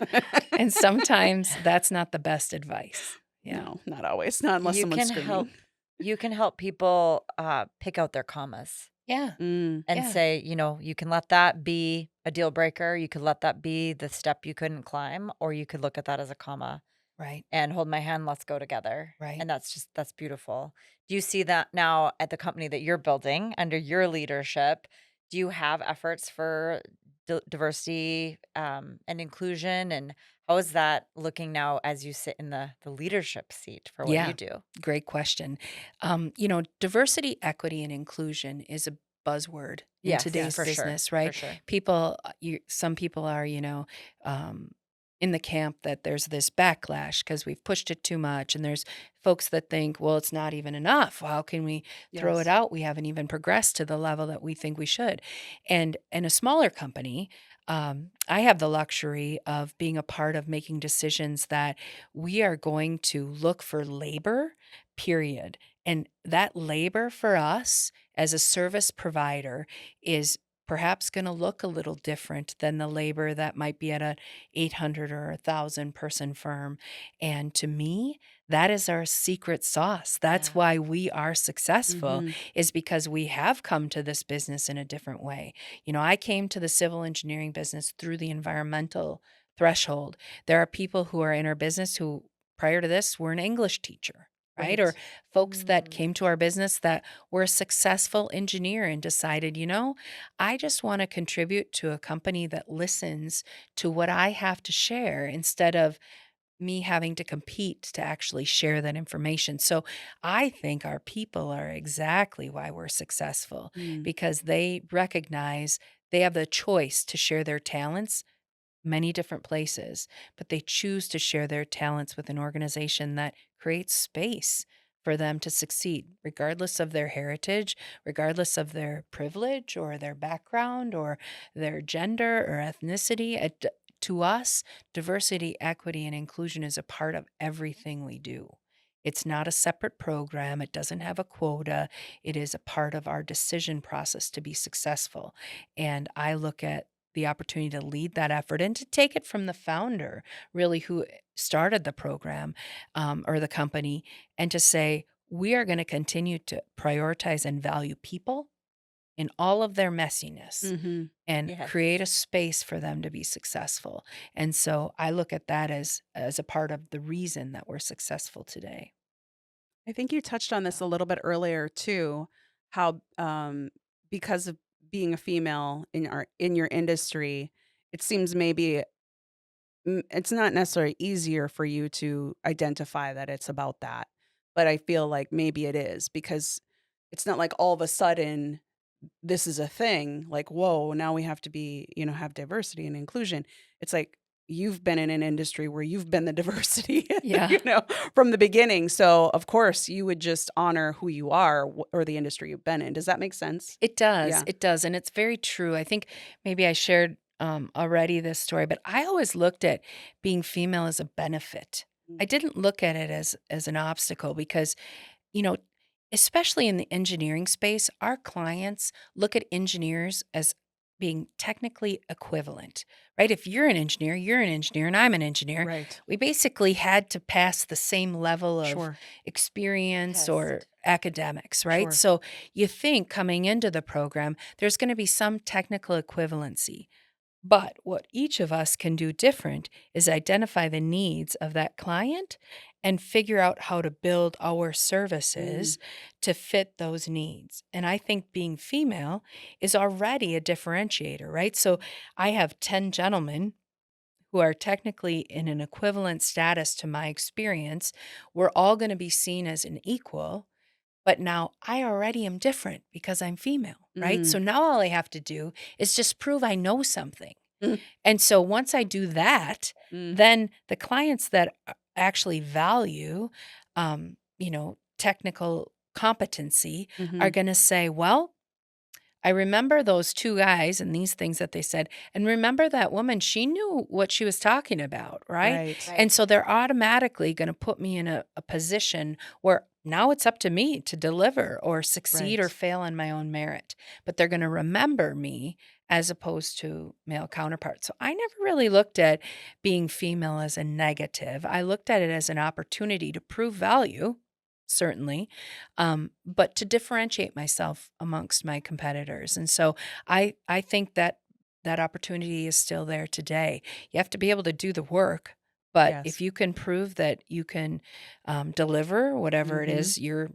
And sometimes that's not the best advice. Yeah. No, not always. Not unless You someone's can screaming. help you can help people pick out their commas Yeah. Mm. and Yeah. say, you can let that be a deal breaker. You could let that be the step you couldn't climb, or you could look at that as a comma Right. and hold my hand, let's go together. Right. And that's beautiful. Do you see that now at the company that you're building under your leadership? Do you have efforts for diversity and inclusion? And how is that looking now as you sit in the leadership seat for what you Yeah. do? Great question. Diversity, equity, and inclusion is a buzzword in Yes, today's for Yes. sure. business, For right? sure. People, some people are, um, in the camp that there's this backlash because we've pushed it too much. And there's folks that think, well, it's not even enough. How can we throw it Yes. out? We haven't even progressed to the level that we think we should. And in a smaller company, I have the luxury of being a part of making decisions that we are going to look for labor, period. And that labor for us as a service provider is perhaps going to look a little different than the labor that might be at a 800 or 1,000 person firm. And to me, that is our secret sauce. That's Yeah. why we are successful Mhm. is because we have come to this business in a different way. I came to the civil engineering business through the environmental threshold. There are people who are in our business who prior to this were an English teacher. right? Or Right. folks that Mm. came to our business that were a successful engineer and decided, I just want to contribute to a company that listens to what I have to share instead of me having to compete to actually share that information. So I think our people are exactly why we're successful Mm. because they recognize they have the choice to share their talents many different places, but they choose to share their talents with an organization that creates space for them to succeed, regardless of their heritage, regardless of their privilege or their background or their gender or ethnicity. To us, diversity, equity, and inclusion is a part of everything we do. It's not a separate program. It doesn't have a quota. It is a part of our decision process to be successful. And I look at the opportunity to lead that effort and to take it from the founder, really, who started the program or the company, and to say, we are going to continue to prioritize and value people in all of their messiness Mhm. and Yes. create a space for them to be successful. And so I look at that as a part of the reason that we're successful today. I think you touched on this a little bit earlier too, how because of being a female in your industry, it seems maybe it's not necessarily easier for you to identify that it's about that. But I feel like maybe it is because it's not like all of a sudden this is a thing, like, whoa, now we have to be, have diversity and inclusion. It's like you've been in an industry where you've been the diversity, Yeah. from the beginning. So, of course, you would just honor who you are or the industry you've been in. Does that make sense? It does, Yeah. it does, and it's very true. I think maybe I shared, already this story, but I always looked at being female as a benefit. I Mm. didn't look at it as an obstacle because, you know, especially in the engineering space, our clients look at engineers as being technically equivalent, right? If you're an engineer and I'm an engineer, Right. we basically had to pass the same level of Sure. experience or Test. academics, right? Sure. So you think coming into the program, there's going to be some technical equivalency. But what each of us can do different is identify the needs of that client and figure out how to build our Mm. services to fit those needs. And I think being female is already a differentiator, right? So I have 10 gentlemen who are technically in an equivalent status to my experience. We're all going to be seen as an equal, but now I already am different because I'm female, right? Mm. So now all I have to do is just prove I know something. Mm. And so once I do that, Mm. then the clients that actually value, technical competency are Mhm. going to say, well, I remember those two guys and these things that they said. And remember that woman, she knew what she was talking about, right? Right. And Right. so they're automatically going to put me in a position where now it's up to me to deliver or succeed or Right. fail on my own merit. But they're going to remember me as opposed to male counterparts. So I never really looked at being female as a negative. I looked at it as an opportunity to prove value, certainly, but to differentiate myself amongst my competitors. And so I think that that opportunity is still there today. You have to be able to do the work, but if Yes. you can prove that you can deliver whatever it Mhm. is your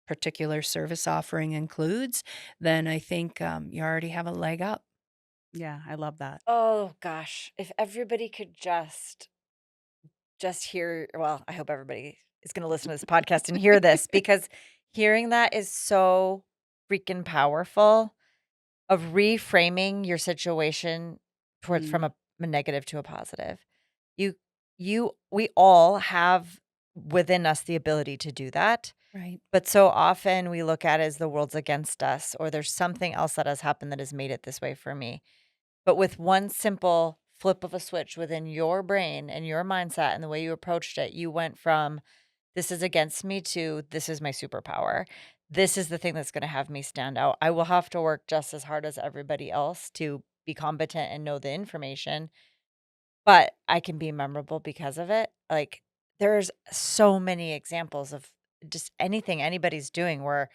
particular service offering includes, then I think you already have a leg up. Yeah, I love that. Oh gosh, if everybody could just hear, well, I hope everybody is going to listen to this podcast and hear this because hearing that is so freaking powerful of reframing your situation towards Mm. from a negative to a positive. You we all have within us the ability to do that. Right. But so often we look at it as the world's against us or there's something else that has happened that has made it this way for me. But with one simple flip of a switch within your brain and your mindset and the way you approached it, you went from this is against me to this is my superpower. This is the thing that's going to have me stand out. I will have to work just as hard as everybody else to be competent and know the information, but I can be memorable because of it. Like there's so many examples of just anything anybody's doing where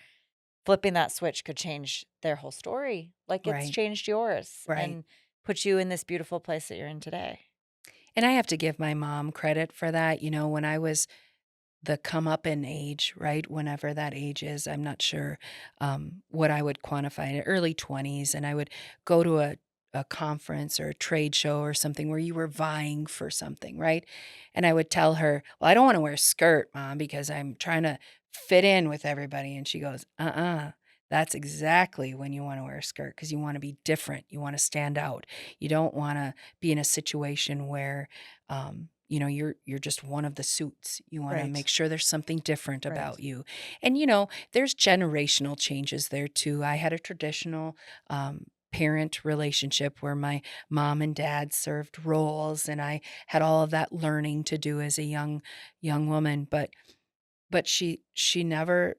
flipping that switch could change their whole story, like it's Right. changed yours Right. and put you in this beautiful place that you're in today. And I have to give my mom credit for that. When I was the come up in age, right? Whenever that age is, I'm not sure what I would quantify it, early 20s, and I would go to a conference or a trade show or something where you were vying for something, right? And I would tell her, "Well, I don't want to wear a skirt, Mom, because I'm trying to fit in with everybody." And she goes, That's exactly when you want to wear a skirt because you want to be different. You want to stand out. You don't want to be in a situation where you're just one of the suits. You want to Right. make sure there's something different Right. about you. And there's generational changes there too. I had a traditional parent relationship where my mom and dad served roles, and I had all of that learning to do as a young woman. But she never,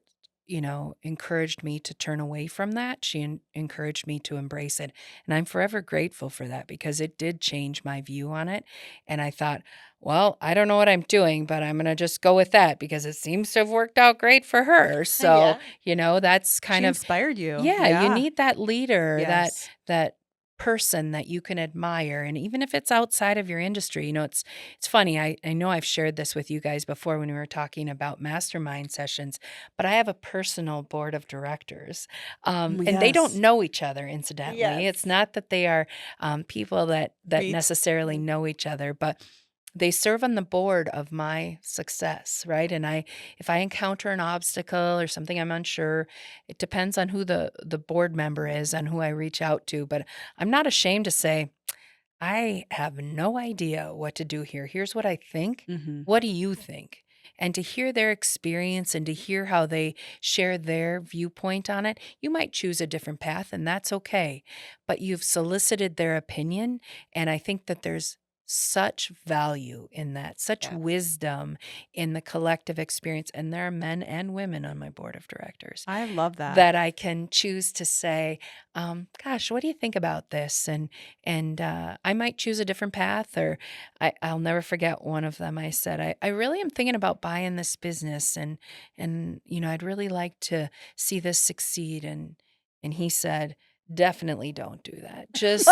encouraged me to turn away from that. She encouraged me to embrace it, and I'm forever grateful for that because it did change my view on it, and I thought, "Well, I don't know what I'm doing, but I'm gonna just go with that because it seems to have worked out great for her." So, Yeah. that's She kind of inspired you. yeah, you Yeah. need that leader, that Yes. that person that you can admire, and even if it's outside of your industry, it's funny, I know I've shared this with you guys before when we were talking about mastermind sessions, but I have a personal board of directors, and they don't Yes. know each other, incidentally. It's Yes. not that they are, people that Meet. necessarily know each other, but they serve on the board of my success, right? And if I encounter an obstacle or something I'm unsure, it depends on who the board member is and who I reach out to, but I'm not ashamed to say, "I have no idea what to do here. Here's what I think. Mhm. What do you think?" And to hear their experience and to hear how they share their viewpoint on it, you might choose a different path, and that's okay. But you've solicited their opinion, and I think that there's such value in that, such Yeah. wisdom in the collective experience. And there are men and women on my board of directors I love that. that I can choose to say, "Gosh, what do you think about this?" And I might choose a different path, or I'll never forget one of them. I said, "I really am thinking about buying this business, and I'd really like to see this succeed." And he said, "Definitely don't do that. Just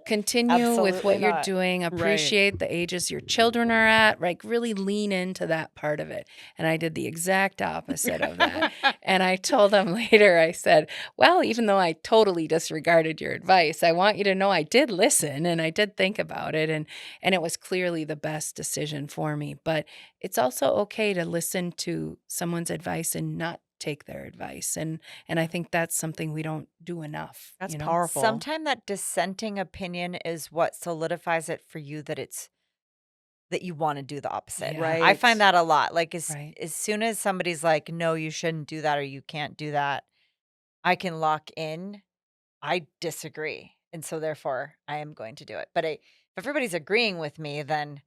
continue with Absolutely what you're not. doing, Right. appreciate the ages your children are at, like, really lean into that part of it." And I did the exact opposite of that. And I told him later, I said, "Well, even though I totally disregarded your advice, I want you to know I did listen and I did think about it, and it was clearly the best decision for me." But it's also okay to listen to someone's advice and not take their advice. And I think that's something we don't do enough, That's you know? powerful. Sometimes that dissenting opinion is what solidifies it for you that you wanna do the opposite. Yeah, I find Right. that a lot, like, right. as soon as somebody's like, "No, you shouldn't do that," or "You can't do that," I can lock in, I disagree, and so therefore, I am going to do it. But if everybody's agreeing with me, then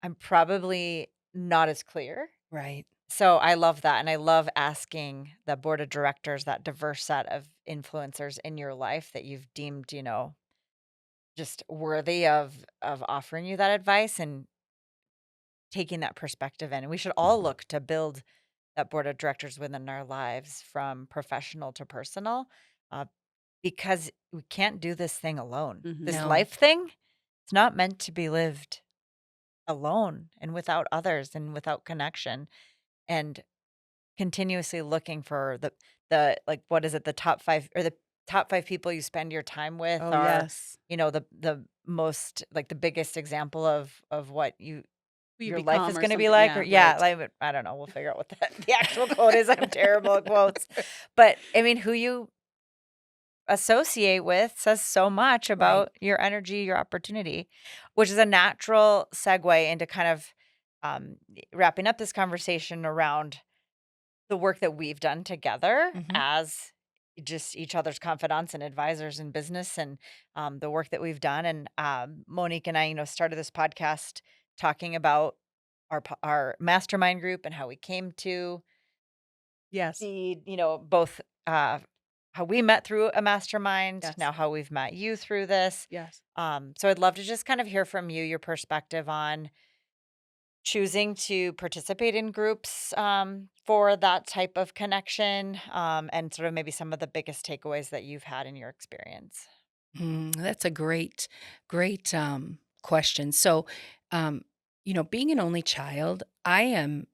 I'm probably not as clear. Right. So I love that, and I love asking the board of directors, that diverse set of influencers in your life that you've deemed, just worthy of offering you that advice and taking that perspective in. And we should all look to build that board of directors within our lives from professional to personal, uh, because we can't do this thing alone. Mhm. This No. life thing, it's not meant to be lived alone and without others and without connection. And continuously looking for the like, what is it? The top 5 or the top 5 people you spend your time with Oh, are, yes. the most like, the biggest example of what Who you your life become is or gonna be something. like, or Yeah, yeah, right. like, I don't know, we'll figure out what the actual quote is. I'm terrible at quotes. But, I mean, who you associate with says so much Right. about your energy, your opportunity, which is a natural segue into kind of, wrapping up this conversation around the work that we've done together Mhm. as just each other's confidants and advisors in business, and the work that we've done. And Monique and I, started this podcast talking about our mastermind group and how we came to Yes. be, both how we met through a mastermind, Yes. now how we've met you through this. Yes. So I'd love to just kind of hear from you, your perspective on choosing to participate in groups, for that type of connection, and sort of maybe some of the biggest takeaways that you've had in your experience. That's a great question. So, um, being an only child, I am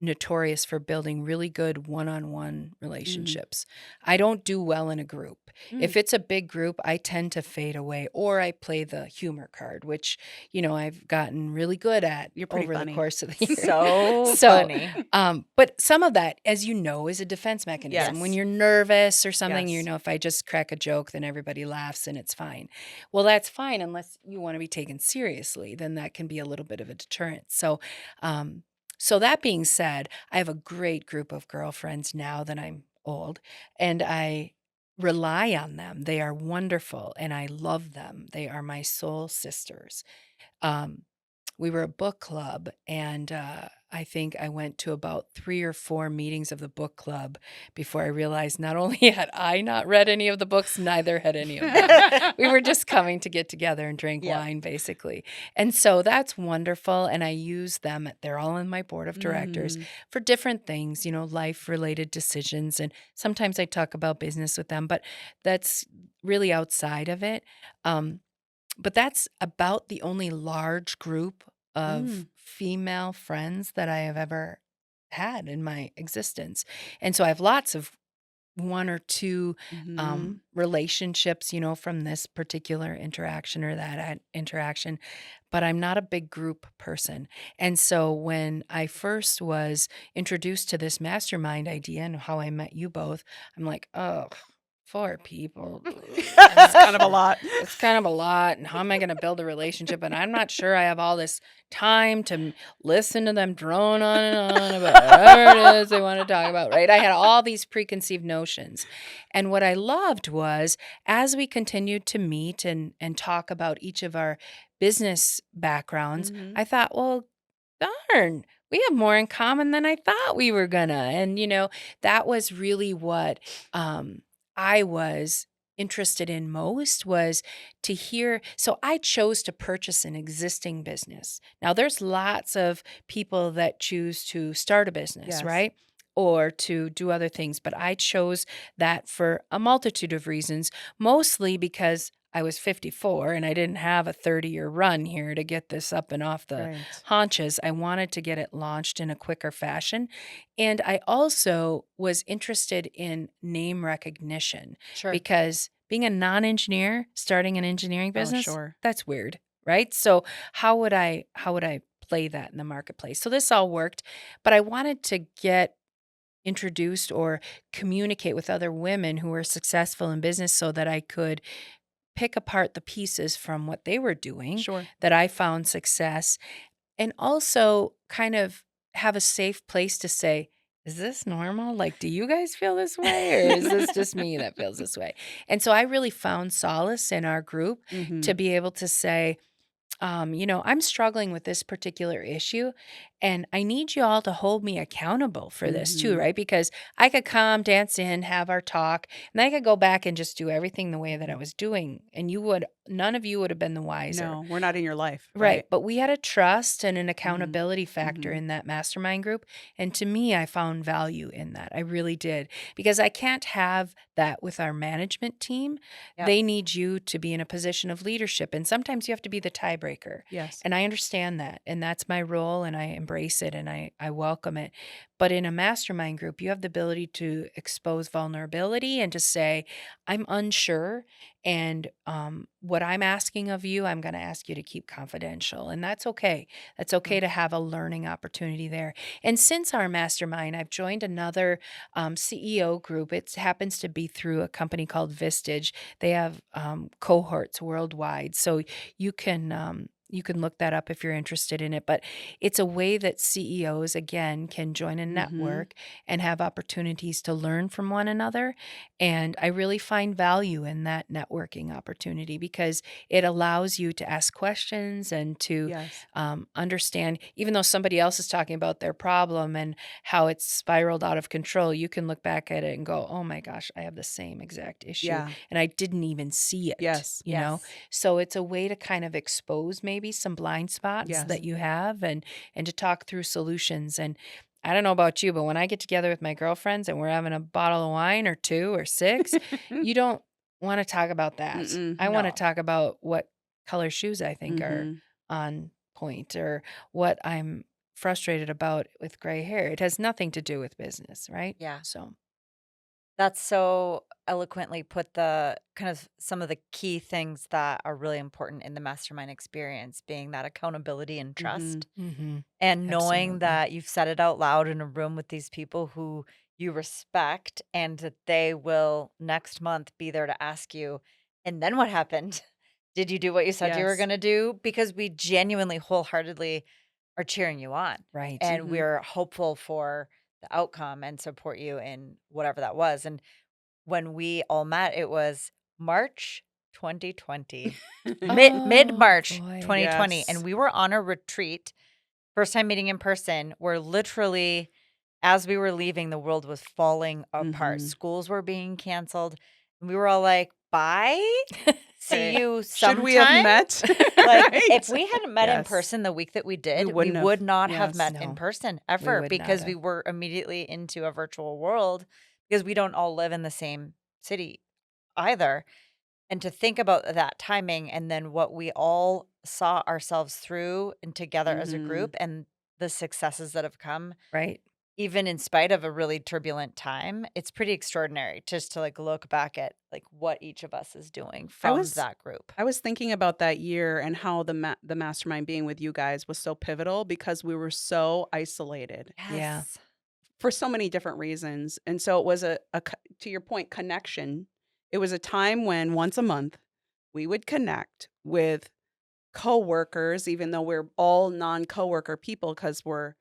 notorious for building really good one-on-one relationships. I don't do well in a group. If it's a big group, I tend to fade away, or I play the humor card, which, I've gotten really good at You're pretty over the funny. course of the year. So So, funny. but some of that, as you know, is a defense mechanism. When Yes. you're nervous or something, Yes. if I just crack a joke, then everybody laughs and it's fine. Well, that's fine unless you want to be taken seriously. Then that can be a little bit of a deterrent. So that being said, I have a great group of girlfriends now that I'm old, and I rely on them. They are wonderful, and I love them. They are my soul sisters. Um, we were a book club, and I think I went to about 3 or 4 meetings of the book club before I realized not only had I not read any of the books, neither had any of them. We were just coming to get together and drink Yep. wine, basically. And so that's wonderful, and I use them. They're all in my board of directors for different things, life-related decisions, and sometimes I talk about business with them, but that's really outside of it. But that's about the only large group of female friends that I have ever had in my existence. And so I have lots of 1 or 2 relationships, from this particular interaction or that interaction, but I'm not a big group person. And so when I first was introduced to this mastermind idea and how I met you both, I'm like, oh, 4 people. It's kind of a lot. It's kind of a lot. And how am I going to build a relationship? And I'm not sure I have all this time to listen to them drone on and on about whatever it is they want to talk about, right? I had all these preconceived notions. And what I loved was as we continued to meet and talk about each of our business backgrounds, I thought, well, darn, we have more in common than I thought we were gonna. And, that was really what I was interested in most was to hear. So I chose to purchase an existing business. Now, there's lots of people that choose to start a business, Yes. right? Or to do other things. But I chose that for a multitude of reasons, mostly because I was 54 and I didn't have a 30-year run here to get this up and off the Right. haunches. I wanted to get it launched in a quicker fashion. And I also was interested in name recognition Sure. because being a non-engineer, starting an engineering Oh, business, sure. that's weird, right? So how would I play that in the marketplace? So this all worked, but I wanted to get introduced or communicate with other women who were successful in business so that I could pick apart the pieces from what they were doing Sure. that I found success, and also kind of have a safe place to say, is this normal? Like, do you guys feel this way? Or is this just me that feels this way? And so I really found solace in our group to be able to say, I'm struggling with this particular issue and I need you all to hold me accountable for this too, right? Because I could come, dance in, have our talk, and then I could go back and just do everything the way that I was doing. And none of you would have been the wiser. No, we're not in your life. Right. But we had a trust and an Mm-hmm. accountability factor in that mastermind group. And to me, I found value in that. I really did. Because I can't have that with our management team. Yep. They need you to be in a position of leadership. And sometimes you have to be the tiebreaker. Yes. And I understand that. And that's my role. And I embrace it and I welcome it. But in a mastermind group, you have the ability to expose vulnerability and to say, I'm unsure. And what I'm asking of you, I'm going to ask you to keep confidential. And that's okay. That's okay to have a learning opportunity there. And since our mastermind, I've joined another CEO group. It happens to be through a company called Vistage. They have cohorts worldwide. So you can look that up if you're interested in it. But it's a way that CEOs, again, can join a network and have opportunities to learn from one another. And I really find value in that networking opportunity because it allows you to ask questions and to Yes. understand, even though somebody else is talking about their problem and how it's spiraled out of control, you can look back at it and go, oh my gosh, I have the same exact issue. Yeah. And I didn't even see it. Yes. You know? So it's a way to kind of expose maybe some blind spots Yes. that you have and to talk through solutions. And I don't know about you, but when I get together with my girlfriends and we're having a bottle of wine or 2 or 6, you don't want to talk about that. I want to No. talk about what color shoes I think are on point or what I'm frustrated about with gray hair. It has nothing to do with business, right? Yeah. So, That's so eloquently put, the kind of some of the key things that are really important in the mastermind experience being that accountability and Mhm. trust, mhm, and knowing absolutely. that you've said it out loud in a room with these people who you respect and that they will next month be there to ask you, and then what happened? Did you do what you said you were Yes. going to do? Because we genuinely, wholeheartedly are cheering you on, Right. and Mhm. we're hopeful for the outcome and support you in whatever that was. And when we all met, it was March 2020. Oh, Mid-March boy. 2020, and Yes. we were on a retreat, first time meeting in person, where literally, as we were leaving, the world was falling apart. Mhm. Schools were being canceled, and we were all like, "Bye. See Right. you Should we have sometime." met? Like, if Right? we hadn't met in Yes. person the week that we We did, we wouldn't have. would not have Yes. met in No, person we ever, would not because we have. were immediately into a virtual world, because we don't all live in the same city either. And to think about that timing and then what we all saw ourselves through and together as a Mhm. group, and the successes that have come, Right. even in spite of a really turbulent time, it's pretty extraordinary just to like look back at like what each of us is doing I from was that group. I was thinking about that year and how the mastermind being with you guys was so pivotal because we were so isolated Yeah. Yes. for so many different reasons. And so it was to your point, connection. It was a time when once a month we would connect with coworkers, even though we're all non-coworker people because we're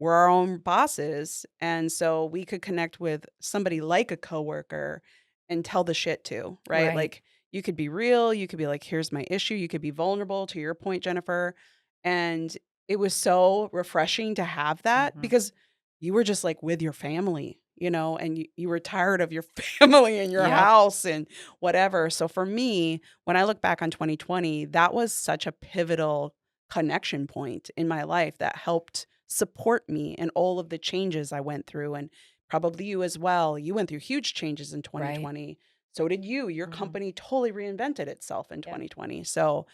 our own bosses. And so we could connect with somebody like a coworker and tell the shit to, right? Right. Like you could be real, you could be like, here's my issue. You could be vulnerable to your point, Jennifer. And it was so refreshing to have that Mhm. because you were just like with your family, and you were tired of your family and your Yep. house and whatever. So for me, when I look back on 2020, that was such a pivotal connection point in my life that helped support me in all of the changes I went through. And probably you as well. You went through huge changes in Right. 2020. So did you. Your Mhm. company totally reinvented itself in Yep. 2020. So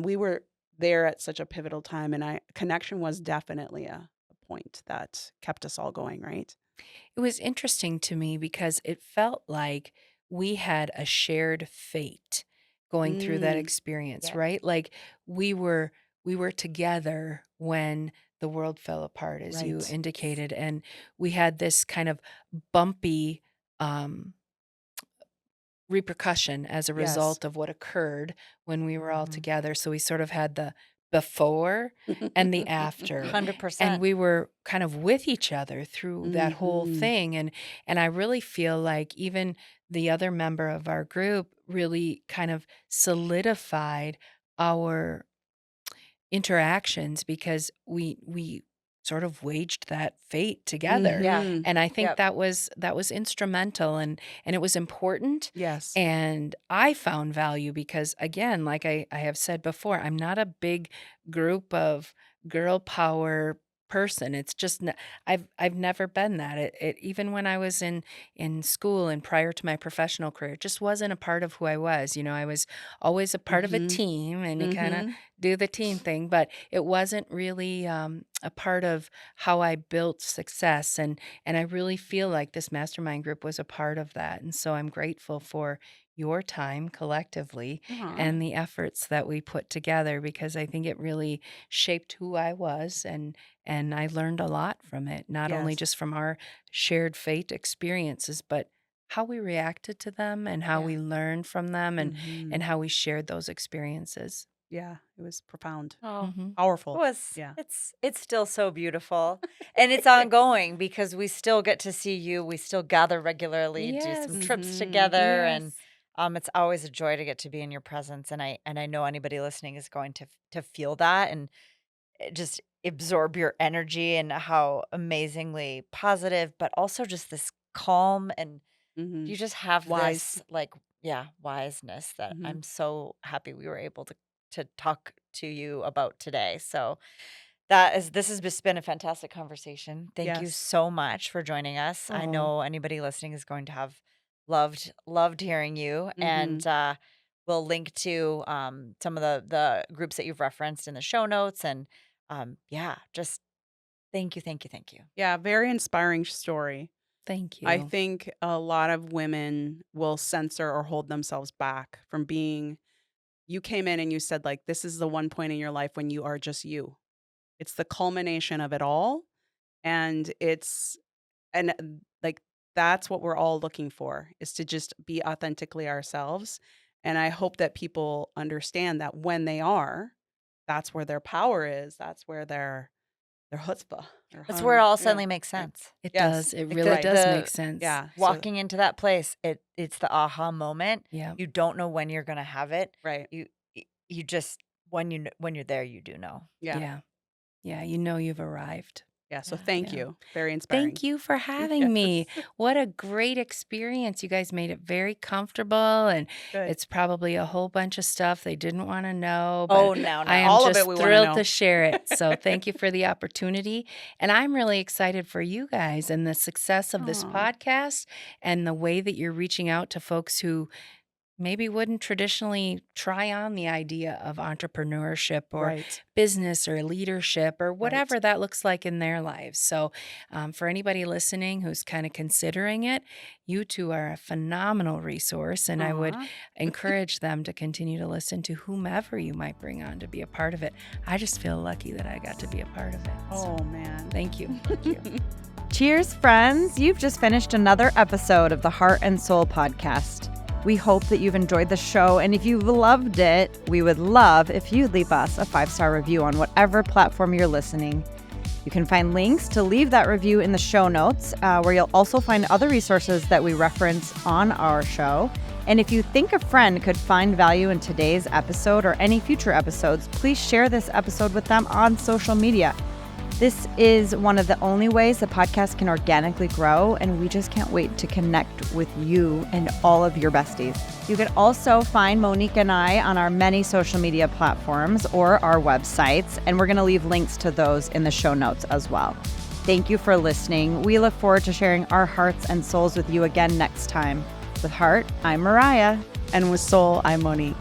we were there at such a pivotal time. And connection was definitely a point that kept us all going, right? It was interesting to me because it felt like we had a shared fate going through that Mm, experience, Yep. right? Like we were we were together when the world fell apart, as you right. indicated, and we had this kind of bumpy um repercussion as a Yes. result of what occurred when we were all Mhm. together. So we sort of had the before and the after, and 100%. we were kind of with each other through that whole Hmm. thing. And I really feel like even the other member of our group really kind of solidified our interactions because we sort of waged that fate together. Yeah. Hmm. And I think Yep. that was instrumental and it was important. Yes. And I found value because again, like I have said before, I'm not a big group of girl power person. It's just I've never been that. It even when I was in school and prior to my professional career, it just wasn't a part of who I was. I was always a part of a Mhm. team and you kind of Mhm. do the team thing, but it wasn't really a part of how I built success. And I really feel like this mastermind group was a part of that. And so I'm grateful for your time collectively Aw. and the efforts that we put together because I think it really shaped who I was and I learned a lot from it, not only Yes. just from our shared fate experiences, but how we reacted to them and how Yeah. we learned from them and Mhm. how we shared those experiences. Yeah, it was profound. Oh, Mhm. it Powerful. was Yeah. it's still so beautiful, and it's ongoing because we still get to see you, we still gather regularly, do some Yes. trips Mhm. together, and, Yes. it's always a joy to get to be in your presence, and I know anybody listening is going to feel that and, just absorb your energy and how amazingly positive, but also just this calm, and Mhm. you just have Wise. this, like, yeah, wiseness that Mhm. I'm so happy we were able to talk to you about today. So this has just been a fantastic conversation. Thank you Yes. so much for joining us. I Oh. know anybody listening is going to have loved hearing you, and Mhm. we'll link to some of the groups that you've referenced in the show notes. And yeah, just thank you, thank you, thank you. Yeah, very inspiring story. Thank I you. think a lot of women will censor or hold themselves back from being. You came in and you said, like, this is the one point in your life when you are just you. It's the culmination of it all. And like, that's what we're all looking for, is to just be authentically ourselves. And I hope that people understand that when they are, that's where their power is. That's where their chutzpah. That's where it all Yeah. suddenly makes Yeah. sense. It Yes. does. It Like really does the make sense. Yeah. Walking into that place, it's the aha moment. Yeah. You don't know when you're gonna have it. Right. You just when you're there, you do know. Yeah. Yeah. Yeah. You know you've arrived. Yeah. So Yeah. thank Yeah. you. Very inspiring. Thank you for having me. Yes. What a great experience. You guys made it very comfortable, and Good. it's probably a whole bunch of stuff they didn't want to know, but Oh, no, I no. am All of just it we wanna thrilled know. to share it. So thank you for the opportunity. And I'm really excited for you guys and the success of this Aw. podcast and the way that you're reaching out to folks who maybe wouldn't traditionally try on the idea of entrepreneurship or Right. business or leadership or Right. whatever that looks like in their lives. So, for anybody listening who's kind of considering it, you two are a phenomenal resource. And I would Aw. encourage them to continue to listen to whomever you might bring on to be a part of it. I just feel lucky that I got to be a part of it. So, Oh, man. thank you. Thank you. Cheers, friends. You've just finished another episode of the Heart and Soul podcast. We hope that you've enjoyed the show, and if you've loved it, we would love if you'd leave us a 5-star review on whatever platform you're listening. You can find links to leave that review in the show notes, where you'll also find other resources that we reference on our show. And if you think a friend could find value in today's episode or any future episodes, please share this episode with them on social media. This is one of the only ways the podcast can organically grow, and we just can't wait to connect with you and all of your besties. You can also find Monique and I on our many social media platforms or our websites, and we're going to leave links to those in the show notes as well. Thank you for listening. We look forward to sharing our hearts and souls with you again next time. With Heart, I'm Mariah. And with Soul, I'm Monique.